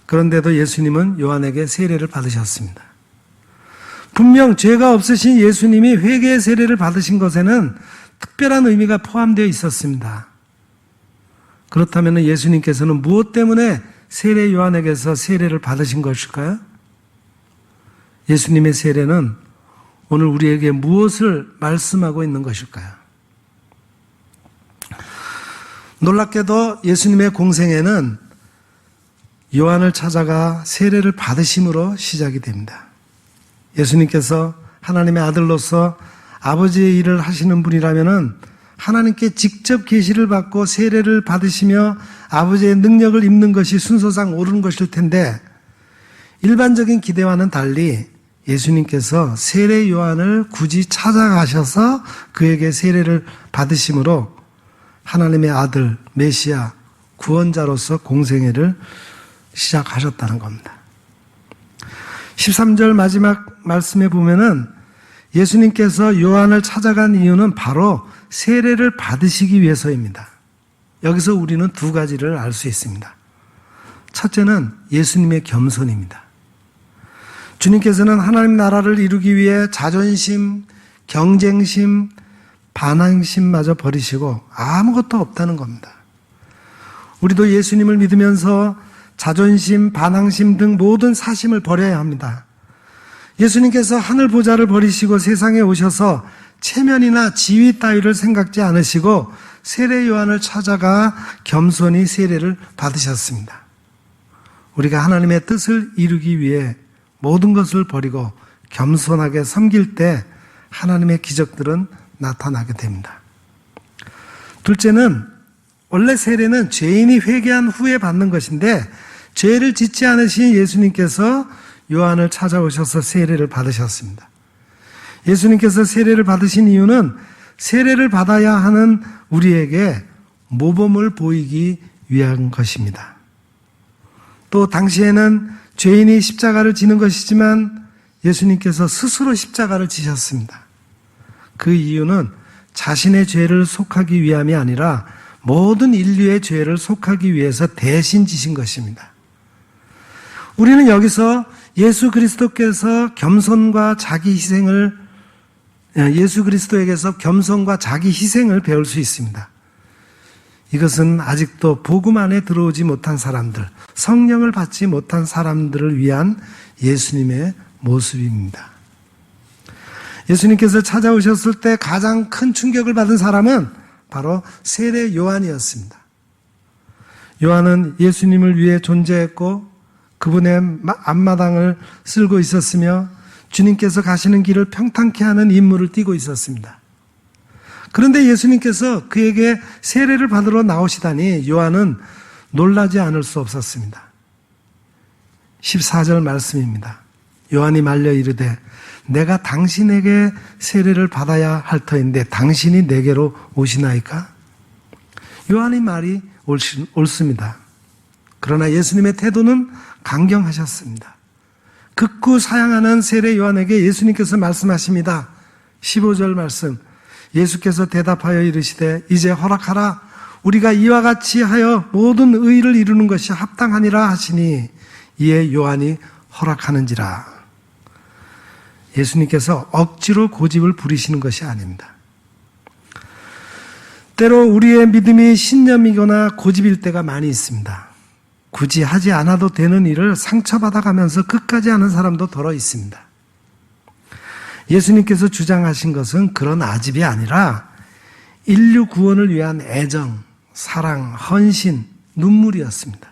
그런데도 예수님은 요한에게 세례를 받으셨습니다. 분명 죄가 없으신 예수님이 회개의 세례를 받으신 것에는 특별한 의미가 포함되어 있었습니다. 그렇다면 예수님께서는 무엇 때문에 세례 요한에게서 세례를 받으신 것일까요? 예수님의 세례는 오늘 우리에게 무엇을 말씀하고 있는 것일까요? 놀랍게도 예수님의 공생애는 요한을 찾아가 세례를 받으심으로 시작이 됩니다. 예수님께서 하나님의 아들로서 아버지의 일을 하시는 분이라면 하나님께 직접 계시를 받고 세례를 받으시며 아버지의 능력을 입는 것이 순서상 옳은 것일 텐데 일반적인 기대와는 달리 예수님께서 세례 요한을 굳이 찾아가셔서 그에게 세례를 받으심으로 하나님의 아들 메시아 구원자로서 공생애를 시작하셨다는 겁니다. 13절 마지막 말씀에 보면은 예수님께서 요한을 찾아간 이유는 바로 세례를 받으시기 위해서입니다. 여기서 우리는 두 가지를 알 수 있습니다. 첫째는 예수님의 겸손입니다. 주님께서는 하나님 나라를 이루기 위해 자존심, 경쟁심, 반항심마저 버리시고 아무것도 없다는 겁니다. 우리도 예수님을 믿으면서 자존심, 반항심 등 모든 사심을 버려야 합니다. 예수님께서 하늘 보좌를 버리시고 세상에 오셔서 체면이나 지위 따위를 생각지 않으시고 세례 요한을 찾아가 겸손히 세례를 받으셨습니다. 우리가 하나님의 뜻을 이루기 위해 모든 것을 버리고 겸손하게 섬길 때 하나님의 기적들은 나타나게 됩니다. 둘째는 원래 세례는 죄인이 회개한 후에 받는 것인데 죄를 짓지 않으신 예수님께서 요한을 찾아오셔서 세례를 받으셨습니다. 예수님께서 세례를 받으신 이유는 세례를 받아야 하는 우리에게 모범을 보이기 위한 것입니다. 또 당시에는 죄인이 십자가를 지는 것이지만 예수님께서 스스로 십자가를 지셨습니다. 그 이유는 자신의 죄를 속하기 위함이 아니라 모든 인류의 죄를 속하기 위해서 대신 지신 것입니다. 우리는 여기서 예수 그리스도께서 예수 그리스도에게서 겸손과 자기 희생을 배울 수 있습니다. 이것은 아직도 복음 안에 들어오지 못한 사람들, 성령을 받지 못한 사람들을 위한 예수님의 모습입니다. 예수님께서 찾아오셨을 때 가장 큰 충격을 받은 사람은 바로 세례 요한이었습니다. 요한은 예수님을 위해 존재했고 그분의 앞마당을 쓸고 있었으며 주님께서 가시는 길을 평탄케 하는 임무를 띠고 있었습니다. 그런데 예수님께서 그에게 세례를 받으러 나오시다니 요한은 놀라지 않을 수 없었습니다. 14절 말씀입니다. 요한이 말려 이르되 내가 당신에게 세례를 받아야 할 터인데 당신이 내게로 오시나이까? 요한의 말이 옳습니다. 그러나 예수님의 태도는 강경하셨습니다. 극구 사양하는 세례 요한에게 예수님께서 말씀하십니다. 15절 말씀, 예수께서 대답하여 이르시되 이제 허락하라. 우리가 이와 같이 하여 모든 의를 이루는 것이 합당하니라 하시니 이에 요한이 허락하는지라. 예수님께서 억지로 고집을 부리시는 것이 아닙니다. 때로 우리의 믿음이 신념이거나 고집일 때가 많이 있습니다. 굳이 하지 않아도 되는 일을 상처받아가면서 끝까지 하는 사람도 더러 있습니다. 예수님께서 주장하신 것은 그런 아집이 아니라 인류 구원을 위한 애정, 사랑, 헌신, 눈물이었습니다.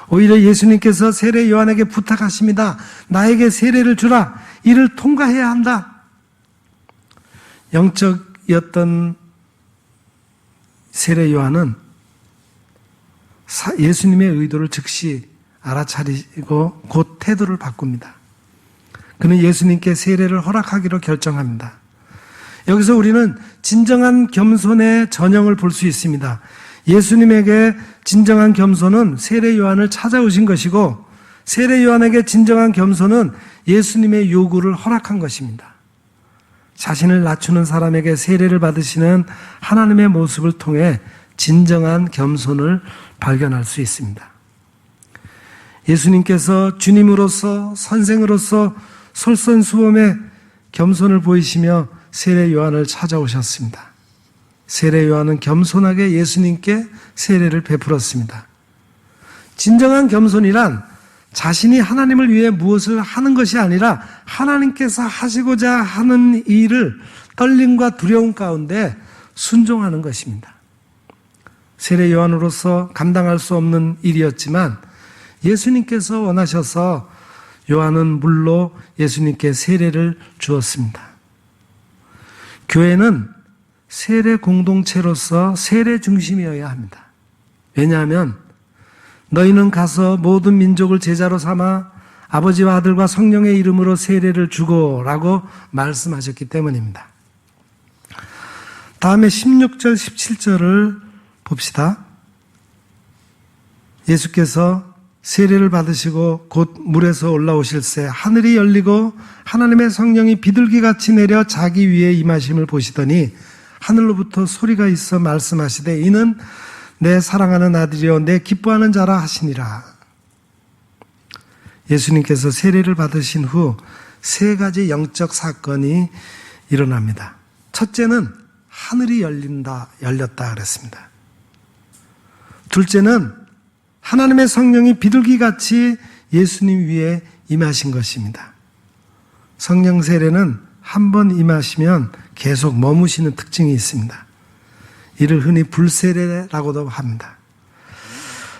오히려 예수님께서 세례 요한에게 부탁하십니다. 나에게 세례를 주라. 이를 통과해야 한다. 영적이었던 세례 요한은 예수님의 의도를 즉시 알아차리고 곧 태도를 바꿉니다. 그는 예수님께 세례를 허락하기로 결정합니다. 여기서 우리는 진정한 겸손의 전형을 볼 수 있습니다. 예수님에게 진정한 겸손은 세례 요한을 찾아오신 것이고 세례 요한에게 진정한 겸손은 예수님의 요구를 허락한 것입니다. 자신을 낮추는 사람에게 세례를 받으시는 하나님의 모습을 통해 진정한 겸손을 발견할 수 있습니다. 예수님께서 주님으로서 선생으로서 솔선수범의 겸손을 보이시며 세례 요한을 찾아오셨습니다. 세례 요한은 겸손하게 예수님께 세례를 베풀었습니다. 진정한 겸손이란 자신이 하나님을 위해 무엇을 하는 것이 아니라 하나님께서 하시고자 하는 일을 떨림과 두려움 가운데 순종하는 것입니다. 세례 요한으로서 감당할 수 없는 일이었지만 예수님께서 원하셔서 요한은 물로 예수님께 세례를 주었습니다. 교회는 세례 공동체로서 세례 중심이어야 합니다. 왜냐하면 너희는 가서 모든 민족을 제자로 삼아 아버지와 아들과 성령의 이름으로 세례를 주고 라고 말씀하셨기 때문입니다. 다음에 16절 17절을 봅시다. 예수께서 세례를 받으시고 곧 물에서 올라오실새 하늘이 열리고 하나님의 성령이 비둘기같이 내려 자기 위에 임하심을 보시더니 하늘로부터 소리가 있어 말씀하시되 이는 내 사랑하는 아들이요 내 기뻐하는 자라 하시니라. 예수님께서 세례를 받으신 후 세 가지 영적 사건이 일어납니다. 첫째는 하늘이 열렸다 그랬습니다. 둘째는 하나님의 성령이 비둘기같이 예수님 위에 임하신 것입니다. 성령 세례는 한 번 임하시면 계속 머무시는 특징이 있습니다. 이를 흔히 불세례라고도 합니다.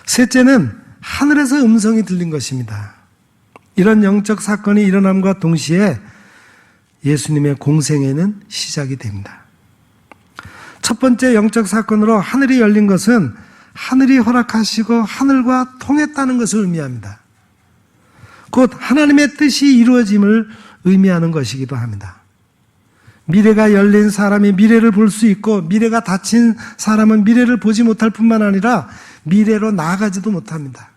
셋째는 하늘에서 음성이 들린 것입니다. 이런 영적 사건이 일어남과 동시에 예수님의 공생애는 시작이 됩니다. 첫 번째 영적 사건으로 하늘이 열린 것은 하늘이 허락하시고 하늘과 통했다는 것을 의미합니다. 곧 하나님의 뜻이 이루어짐을 의미하는 것이기도 합니다. 미래가 열린 사람이 미래를 볼 수 있고 미래가 닫힌 사람은 미래를 보지 못할 뿐만 아니라 미래로 나아가지도 못합니다.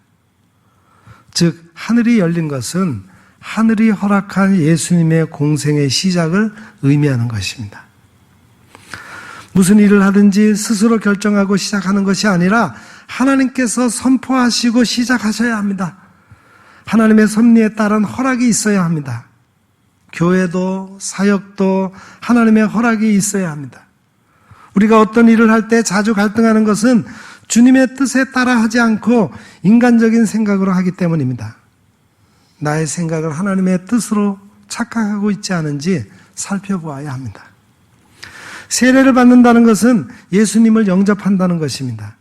즉 하늘이 열린 것은 하늘이 허락한 예수님의 공생의 시작을 의미하는 것입니다. 무슨 일을 하든지 스스로 결정하고 시작하는 것이 아니라 하나님께서 선포하시고 시작하셔야 합니다. 하나님의 섭리에 따른 허락이 있어야 합니다. 교회도 사역도 하나님의 허락이 있어야 합니다. 우리가 어떤 일을 할 때 자주 갈등하는 것은 주님의 뜻에 따라 하지 않고 인간적인 생각으로 하기 때문입니다. 나의 생각을 하나님의 뜻으로 착각하고 있지 않은지 살펴보아야 합니다. 세례를 받는다는 것은 예수님을 영접한다는 것입니다.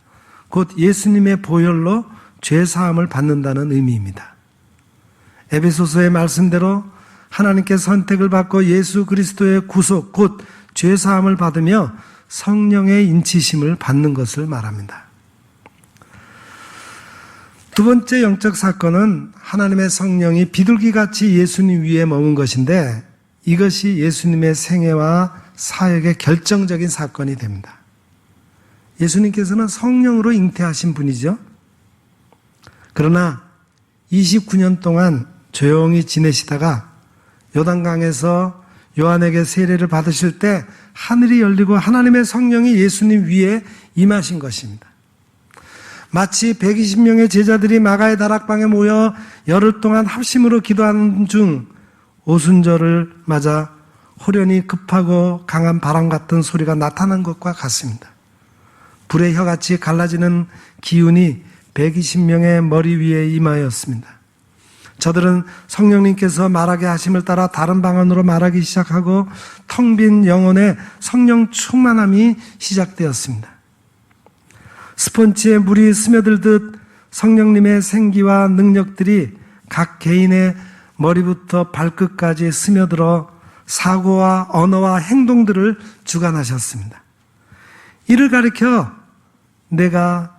곧 예수님의 보혈로 죄사함을 받는다는 의미입니다. 에베소서의 말씀대로 하나님께 선택을 받고 예수 그리스도의 구속, 곧 죄사함을 받으며 성령의 인치심을 받는 것을 말합니다. 두 번째 영적 사건은 하나님의 성령이 비둘기같이 예수님 위에 머문 것인데 이것이 예수님의 생애와 사역의 결정적인 사건이 됩니다. 예수님께서는 성령으로 잉태하신 분이죠. 그러나 29년 동안 조용히 지내시다가 요단강에서 요한에게 세례를 받으실 때 하늘이 열리고 하나님의 성령이 예수님 위에 임하신 것입니다. 마치 120명의 제자들이 마가의 다락방에 모여 열흘 동안 합심으로 기도하는 중 오순절을 맞아 호련히 급하고 강한 바람 같은 소리가 나타난 것과 같습니다. 불의 혀같이 갈라지는 기운이 120명의 머리 위에 임하였습니다. 저들은 성령님께서 말하게 하심을 따라 다른 방언으로 말하기 시작하고 텅 빈 영혼의 성령 충만함이 시작되었습니다. 스펀지에 물이 스며들듯 성령님의 생기와 능력들이 각 개인의 머리부터 발끝까지 스며들어 사고와 언어와 행동들을 주관하셨습니다. 이를 가리켜 내가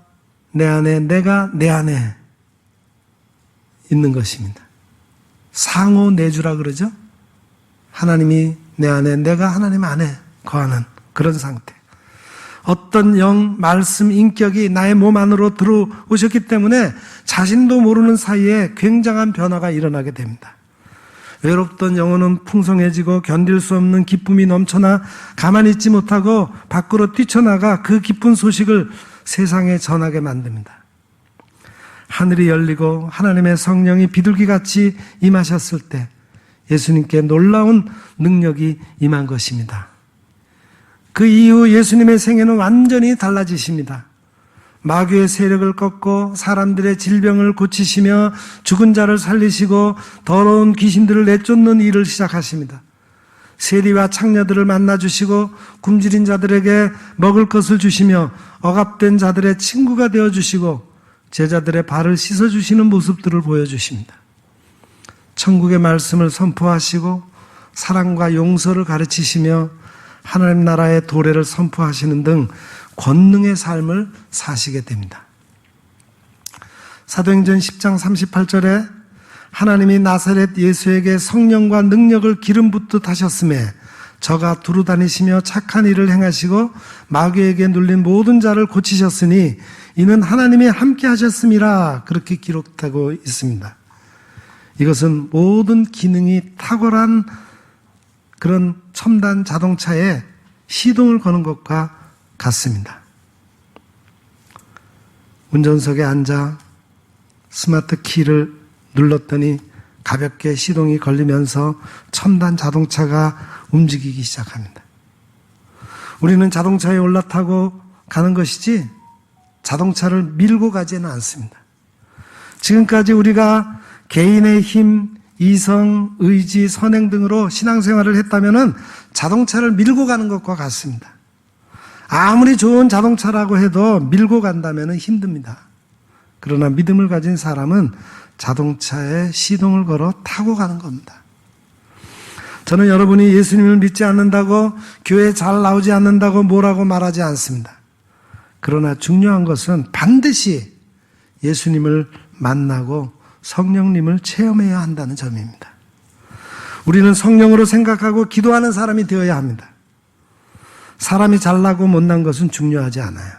내 안에, 내가 내 안에 있는 것입니다. 상호내주라 그러죠? 하나님이 내 안에, 내가 하나님 안에 거하는 그런 상태. 어떤 영, 말씀, 인격이 나의 몸 안으로 들어오셨기 때문에 자신도 모르는 사이에 굉장한 변화가 일어나게 됩니다. 외롭던 영혼은 풍성해지고 견딜 수 없는 기쁨이 넘쳐나 가만히 있지 못하고 밖으로 뛰쳐나가 그 기쁜 소식을 세상에 전하게 만듭니다. 하늘이 열리고 하나님의 성령이 비둘기같이 임하셨을 때 예수님께 놀라운 능력이 임한 것입니다. 그 이후 예수님의 생애는 완전히 달라지십니다. 마귀의 세력을 꺾고 사람들의 질병을 고치시며 죽은 자를 살리시고 더러운 귀신들을 내쫓는 일을 시작하십니다. 세리와 창녀들을 만나주시고 굶주린 자들에게 먹을 것을 주시며 억압된 자들의 친구가 되어주시고 제자들의 발을 씻어주시는 모습들을 보여주십니다. 천국의 말씀을 선포하시고 사랑과 용서를 가르치시며 하나님 나라의 도래를 선포하시는 등 권능의 삶을 사시게 됩니다. 사도행전 10장 38절에 하나님이 나사렛 예수에게 성령과 능력을 기름 붓듯 하셨음에 저가 두루 다니시며 착한 일을 행하시고 마귀에게 눌린 모든 자를 고치셨으니 이는 하나님이 함께 하셨음이라 그렇게 기록되고 있습니다. 이것은 모든 기능이 탁월한 그런 첨단 자동차에 시동을 거는 것과 같습니다. 운전석에 앉아 스마트 키를 눌렀더니 가볍게 시동이 걸리면서 첨단 자동차가 움직이기 시작합니다. 우리는 자동차에 올라타고 가는 것이지 자동차를 밀고 가지는 않습니다. 지금까지 우리가 개인의 힘, 이성, 의지, 선행 등으로 신앙생활을 했다면 자동차를 밀고 가는 것과 같습니다. 아무리 좋은 자동차라고 해도 밀고 간다면 힘듭니다. 그러나 믿음을 가진 사람은 자동차에 시동을 걸어 타고 가는 겁니다. 저는 여러분이 예수님을 믿지 않는다고 교회 잘 나오지 않는다고 뭐라고 말하지 않습니다. 그러나 중요한 것은 반드시 예수님을 만나고 성령님을 체험해야 한다는 점입니다. 우리는 성령으로 생각하고 기도하는 사람이 되어야 합니다. 사람이 잘나고 못난 것은 중요하지 않아요.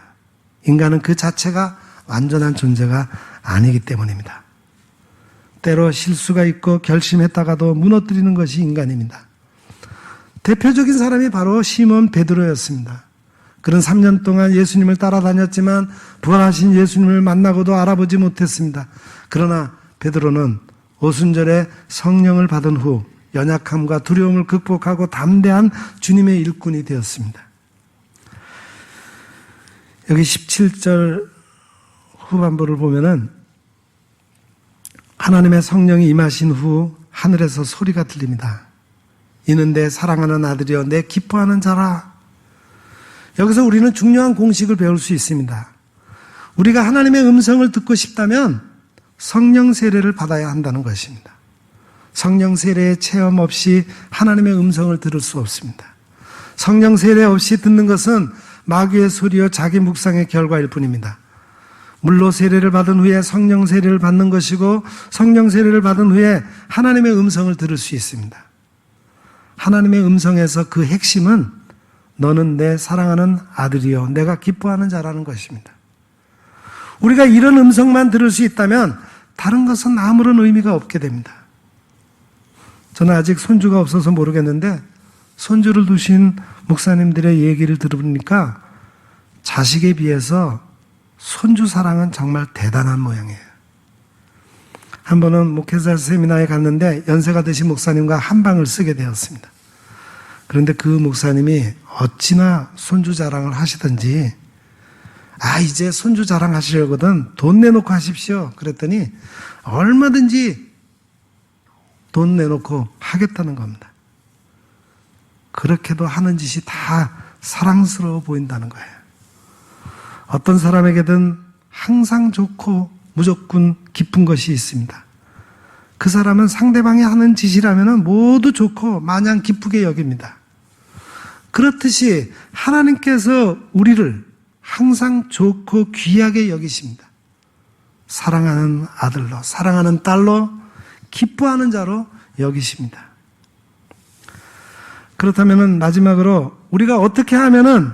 인간은 그 자체가 완전한 존재가 아니기 때문입니다. 때로 실수가 있고 결심했다가도 무너뜨리는 것이 인간입니다. 대표적인 사람이 바로 시몬 베드로였습니다. 그는 3년 동안 예수님을 따라다녔지만 부활하신 예수님을 만나고도 알아보지 못했습니다. 그러나 베드로는 오순절에 성령을 받은 후 연약함과 두려움을 극복하고 담대한 주님의 일꾼이 되었습니다. 여기 17절 후반부를 보면은 하나님의 성령이 임하신 후 하늘에서 소리가 들립니다. 이는 내 사랑하는 아들이여 내 기뻐하는 자라. 여기서 우리는 중요한 공식을 배울 수 있습니다. 우리가 하나님의 음성을 듣고 싶다면 성령 세례를 받아야 한다는 것입니다. 성령 세례의 체험 없이 하나님의 음성을 들을 수 없습니다. 성령 세례 없이 듣는 것은 마귀의 소리여 자기 묵상의 결과일 뿐입니다. 물로 세례를 받은 후에 성령 세례를 받는 것이고 성령 세례를 받은 후에 하나님의 음성을 들을 수 있습니다. 하나님의 음성에서 그 핵심은 너는 내 사랑하는 아들이요 내가 기뻐하는 자라는 것입니다. 우리가 이런 음성만 들을 수 있다면 다른 것은 아무런 의미가 없게 됩니다. 저는 아직 손주가 없어서 모르겠는데 손주를 두신 목사님들의 얘기를 들으니까 자식에 비해서 손주 사랑은 정말 대단한 모양이에요. 한 번은 목회자 세미나에 갔는데 연세가 드신 목사님과 한 방을 쓰게 되었습니다. 그런데 그 목사님이 어찌나 손주 자랑을 하시던지 이제 손주 자랑하시려거든 돈 내놓고 하십시오. 그랬더니 얼마든지 돈 내놓고 하겠다는 겁니다. 그렇게도 하는 짓이 다 사랑스러워 보인다는 거예요. 어떤 사람에게든 항상 좋고 무조건 기쁜 것이 있습니다. 그 사람은 상대방이 하는 짓이라면 모두 좋고 마냥 기쁘게 여깁니다. 그렇듯이 하나님께서 우리를 항상 좋고 귀하게 여기십니다. 사랑하는 아들로, 사랑하는 딸로, 기뻐하는 자로 여기십니다. 그렇다면 마지막으로 우리가 어떻게 하면은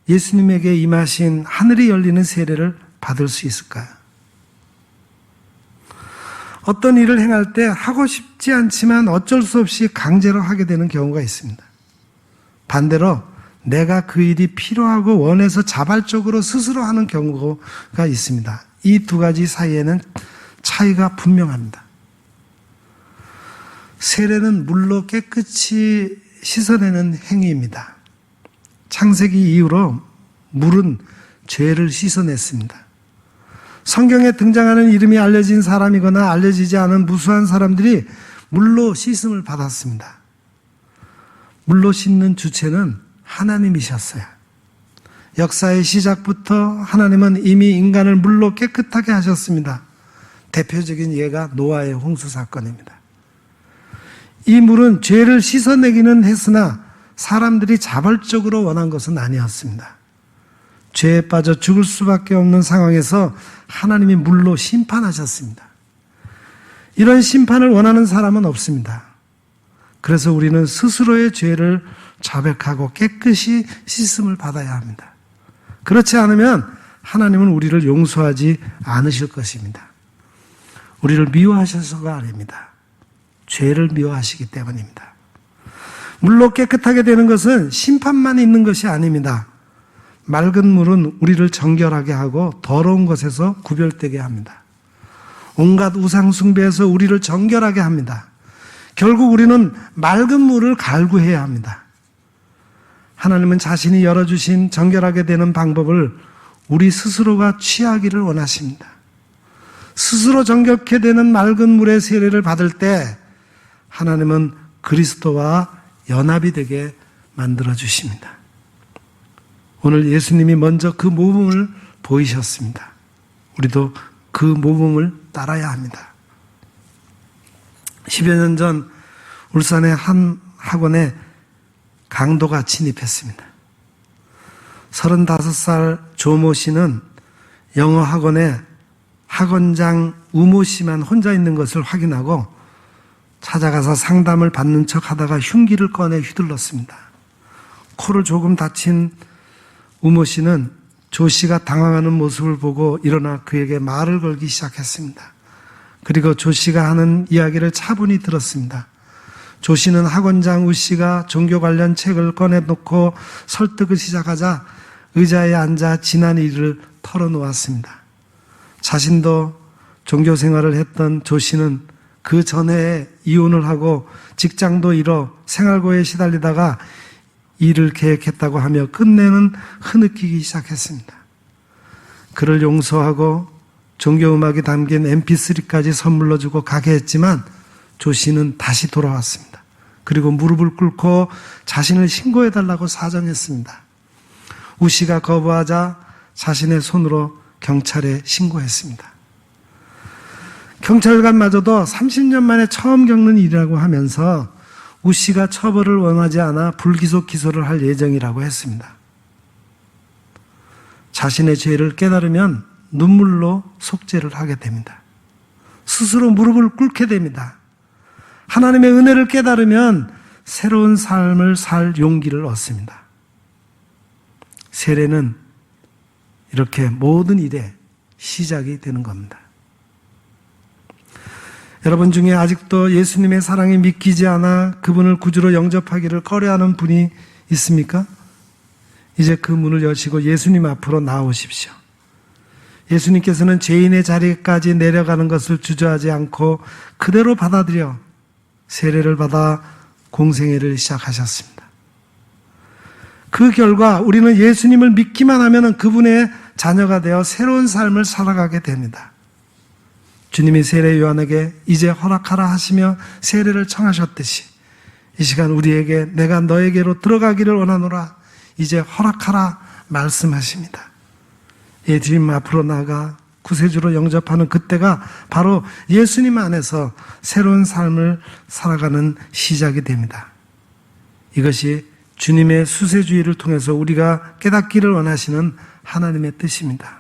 예수님에게 임하신 하늘이 열리는 세례를 받을 수 있을까요? 어떤 일을 행할 때 하고 싶지 않지만 어쩔 수 없이 강제로 하게 되는 경우가 있습니다. 반대로 내가 그 일이 필요하고 원해서 자발적으로 스스로 하는 경우가 있습니다. 이 두 가지 사이에는 차이가 분명합니다. 세례는 물로 깨끗이 씻어내는 행위입니다. 창세기 이후로 물은 죄를 씻어냈습니다. 성경에 등장하는 이름이 알려진 사람이거나 알려지지 않은 무수한 사람들이 물로 씻음을 받았습니다. 물로 씻는 주체는 하나님이셨어요. 역사의 시작부터 하나님은 이미 인간을 물로 깨끗하게 하셨습니다. 대표적인 예가 노아의 홍수 사건입니다. 이 물은 죄를 씻어내기는 했으나 사람들이 자발적으로 원한 것은 아니었습니다. 죄에 빠져 죽을 수밖에 없는 상황에서 하나님이 물로 심판하셨습니다. 이런 심판을 원하는 사람은 없습니다. 그래서 우리는 스스로의 죄를 자백하고 깨끗이 씻음을 받아야 합니다. 그렇지 않으면 하나님은 우리를 용서하지 않으실 것입니다. 우리를 미워하셔서가 아닙니다. 죄를 미워하시기 때문입니다. 물로 깨끗하게 되는 것은 심판만 있는 것이 아닙니다. 맑은 물은 우리를 정결하게 하고 더러운 것에서 구별되게 합니다. 온갖 우상 숭배에서 우리를 정결하게 합니다. 결국 우리는 맑은 물을 갈구해야 합니다. 하나님은 자신이 열어주신 정결하게 되는 방법을 우리 스스로가 취하기를 원하십니다. 스스로 정결케 되는 맑은 물의 세례를 받을 때 하나님은 그리스도와 연합이 되게 만들어주십니다. 오늘 예수님이 먼저 그 모범을 보이셨습니다. 우리도 그 모범을 따라야 합니다. 10여 년 전 울산의 한 학원에 강도가 침입했습니다. 35살 조모 씨는 영어 학원에 학원장 우모 씨만 혼자 있는 것을 확인하고 찾아가서 상담을 받는 척 하다가 흉기를 꺼내 휘둘렀습니다. 코를 조금 다친 우모 씨는 조 씨가 당황하는 모습을 보고 일어나 그에게 말을 걸기 시작했습니다. 그리고 조 씨가 하는 이야기를 차분히 들었습니다. 조 씨는 학원장 우 씨가 종교 관련 책을 꺼내놓고 설득을 시작하자 의자에 앉아 지난 일을 털어놓았습니다. 자신도 종교 생활을 했던 조 씨는 그 전에 이혼을 하고 직장도 잃어 생활고에 시달리다가 일을 계획했다고 하며 끝내는 흐느끼기 시작했습니다. 그를 용서하고 종교음악이 담긴 mp3까지 선물로 주고 가게 했지만 조 씨는 다시 돌아왔습니다. 그리고 무릎을 꿇고 자신을 신고해달라고 사정했습니다. 우 씨가 거부하자 자신의 손으로 경찰에 신고했습니다. 경찰관마저도 30년 만에 처음 겪는 일이라고 하면서 우 씨가 처벌을 원하지 않아 불기소 기소를 할 예정이라고 했습니다. 자신의 죄를 깨달으면 눈물로 속죄를 하게 됩니다. 스스로 무릎을 꿇게 됩니다. 하나님의 은혜를 깨달으면 새로운 삶을 살 용기를 얻습니다. 세례는 이렇게 모든 일의 시작이 되는 겁니다. 여러분 중에 아직도 예수님의 사랑이 믿기지 않아 그분을 구주로 영접하기를 꺼려하는 분이 있습니까? 이제 그 문을 여시고 예수님 앞으로 나오십시오. 예수님께서는 죄인의 자리까지 내려가는 것을 주저하지 않고 그대로 받아들여 세례를 받아 공생애를 시작하셨습니다. 그 결과 우리는 예수님을 믿기만 하면 그분의 자녀가 되어 새로운 삶을 살아가게 됩니다. 주님이 세례 요한에게 이제 허락하라 하시며 세례를 청하셨듯이 이 시간 우리에게 내가 너에게로 들어가기를 원하노라 이제 허락하라 말씀하십니다. 예수님 앞으로 나아가 구세주로 영접하는 그때가 바로 예수님 안에서 새로운 삶을 살아가는 시작이 됩니다. 이것이 주님의 수세주의를 통해서 우리가 깨닫기를 원하시는 하나님의 뜻입니다.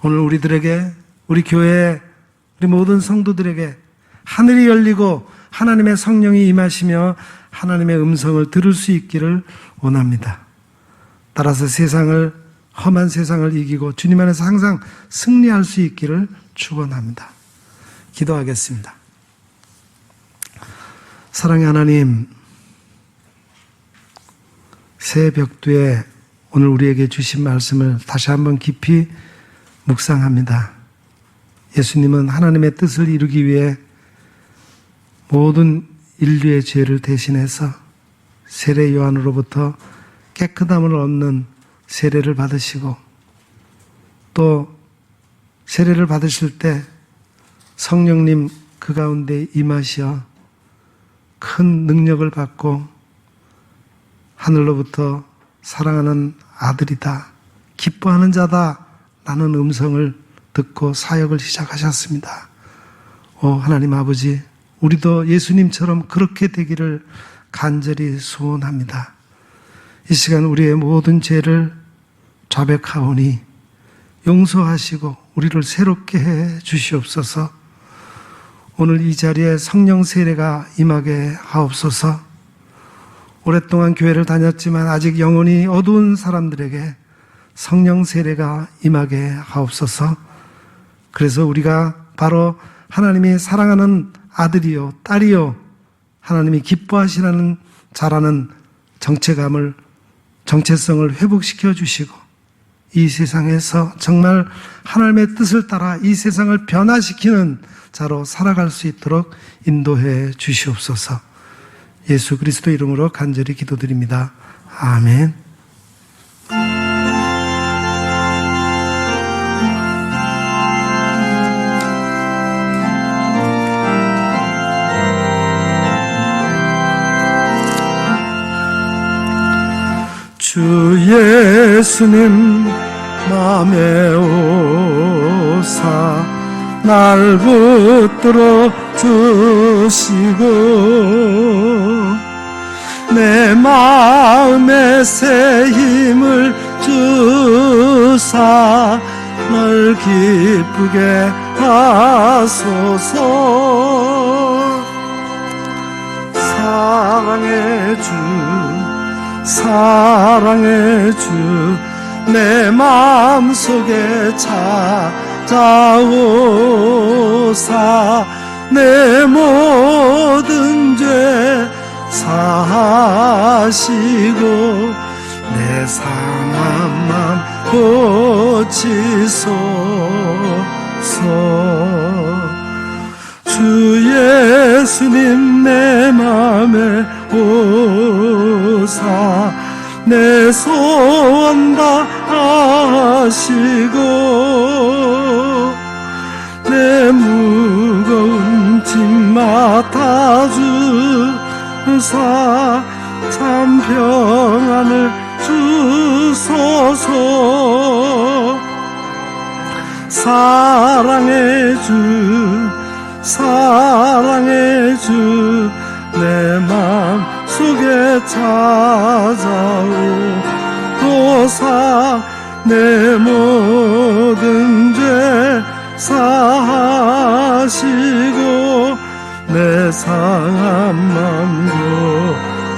오늘 우리들에게, 우리 교회, 우리 모든 성도들에게 하늘이 열리고 하나님의 성령이 임하시며 하나님의 음성을 들을 수 있기를 원합니다. 따라서 험한 세상을 이기고 주님 안에서 항상 승리할 수 있기를 축원합니다. 기도하겠습니다. 사랑의 하나님, 새 벽두에 오늘 우리에게 주신 말씀을 다시 한번 깊이 묵상합니다. 예수님은 하나님의 뜻을 이루기 위해 모든 인류의 죄를 대신해서 세례 요한으로부터 깨끗함을 얻는 세례를 받으시고 또 세례를 받으실 때 성령님 그 가운데 임하시어 큰 능력을 받고 하늘로부터 사랑하는 아들이다, 기뻐하는 자다 라는 음성을 듣고 사역을 시작하셨습니다. 하나님 아버지, 우리도 예수님처럼 그렇게 되기를 간절히 소원합니다. 이 시간 우리의 모든 죄를 자백하오니 용서하시고 우리를 새롭게 해 주시옵소서. 오늘 이 자리에 성령 세례가 임하게 하옵소서. 오랫동안 교회를 다녔지만 아직 영혼이 어두운 사람들에게 성령 세례가 임하게 하옵소서. 그래서 우리가 바로 하나님이 사랑하는 아들이요 딸이요 하나님이 기뻐하시라는 자라는 정체성을 회복시켜 주시고 이 세상에서 정말 하나님의 뜻을 따라 이 세상을 변화시키는 자로 살아갈 수 있도록 인도해 주시옵소서. 예수 그리스도 이름으로 간절히 기도드립니다. 아멘. 주 예수님 맘에 오사 날 붙들어 주시고 내 마음에 새 힘을 주사 널 기쁘게 하소서. 사랑의 주 사랑의 주 내 마음속에 찾아오사 내 모든 죄 사하시고 내 상한 맘 고치소서. 주 예수님 내 맘에 오사 내 소원 다 아시고 내 무거운 짐 맡아주사 참 평안을 주소서. 사랑의 주 내 맘 속에 찾아오사 내 모든 죄 사하시고 내 상한 맘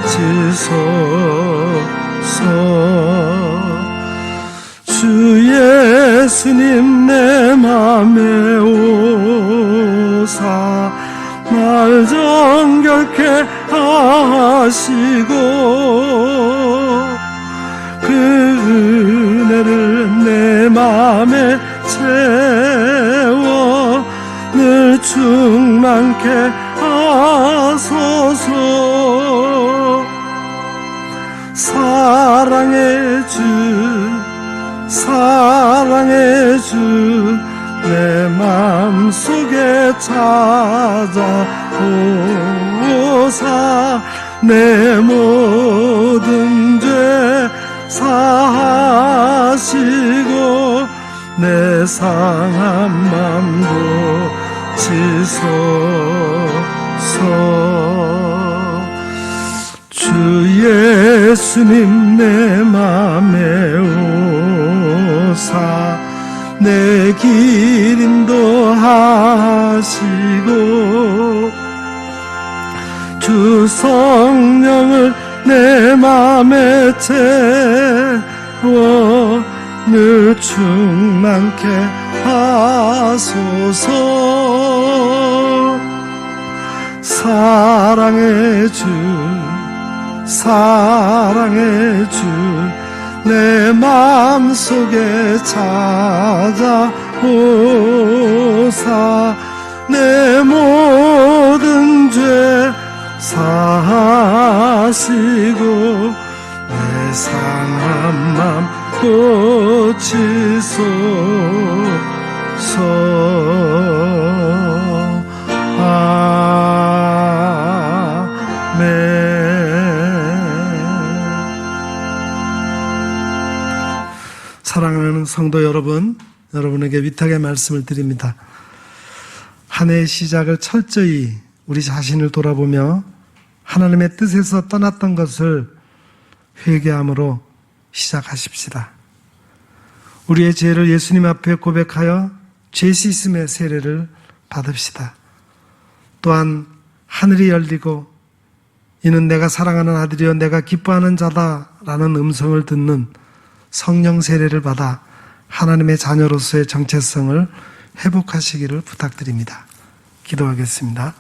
고치소서. 주 예수님 내 맘에 오사 날 정결케 하시고 그 은혜를 내 맘에 채워 늘 충만케 하소서. 사랑의 주 내 맘속에 찾아오사 내 모든 죄 사하시고 내 상한 맘 고치소서. 주 예수님 내 맘에 오사 내 길 인도하시고 주 성령을 내 맘에 채워 늘 충만케 하소서. 사랑의 주 내 맘속에 찾아오사 내 모든 죄 사하시고 내 상한 맘 고치소서. 아멘. 사랑하는 성도 여러분, 여러분에게 위탁의 말씀을 드립니다. 한 해의 시작을 철저히 우리 자신을 돌아보며 하나님의 뜻에서 떠났던 것을 회개함으로 시작하십시다. 우리의 죄를 예수님 앞에 고백하여 죄 씻음의 세례를 받읍시다. 또한 하늘이 열리고 이는 내가 사랑하는 아들이여 내가 기뻐하는 자다라는 음성을 듣는 성령 세례를 받아 하나님의 자녀로서의 정체성을 회복하시기를 부탁드립니다. 기도하겠습니다.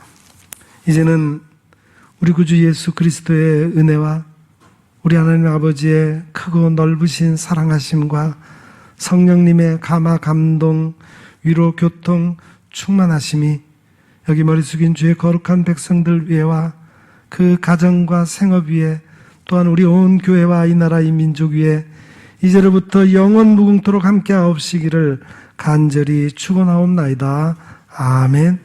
이제는 우리 구주 예수 그리스도의 은혜와 우리 하나님 아버지의 크고 넓으신 사랑하심과 성령님의 감화, 감동, 위로, 교통, 충만하심이 여기 머리 숙인 주의 거룩한 백성들 위에와 그 가정과 생업 위에 또한 우리 온 교회와 이 나라 이 민족 위에 이제로부터 영원 무궁토록 함께 하옵시기를 간절히 축원하옵나이다. 아멘.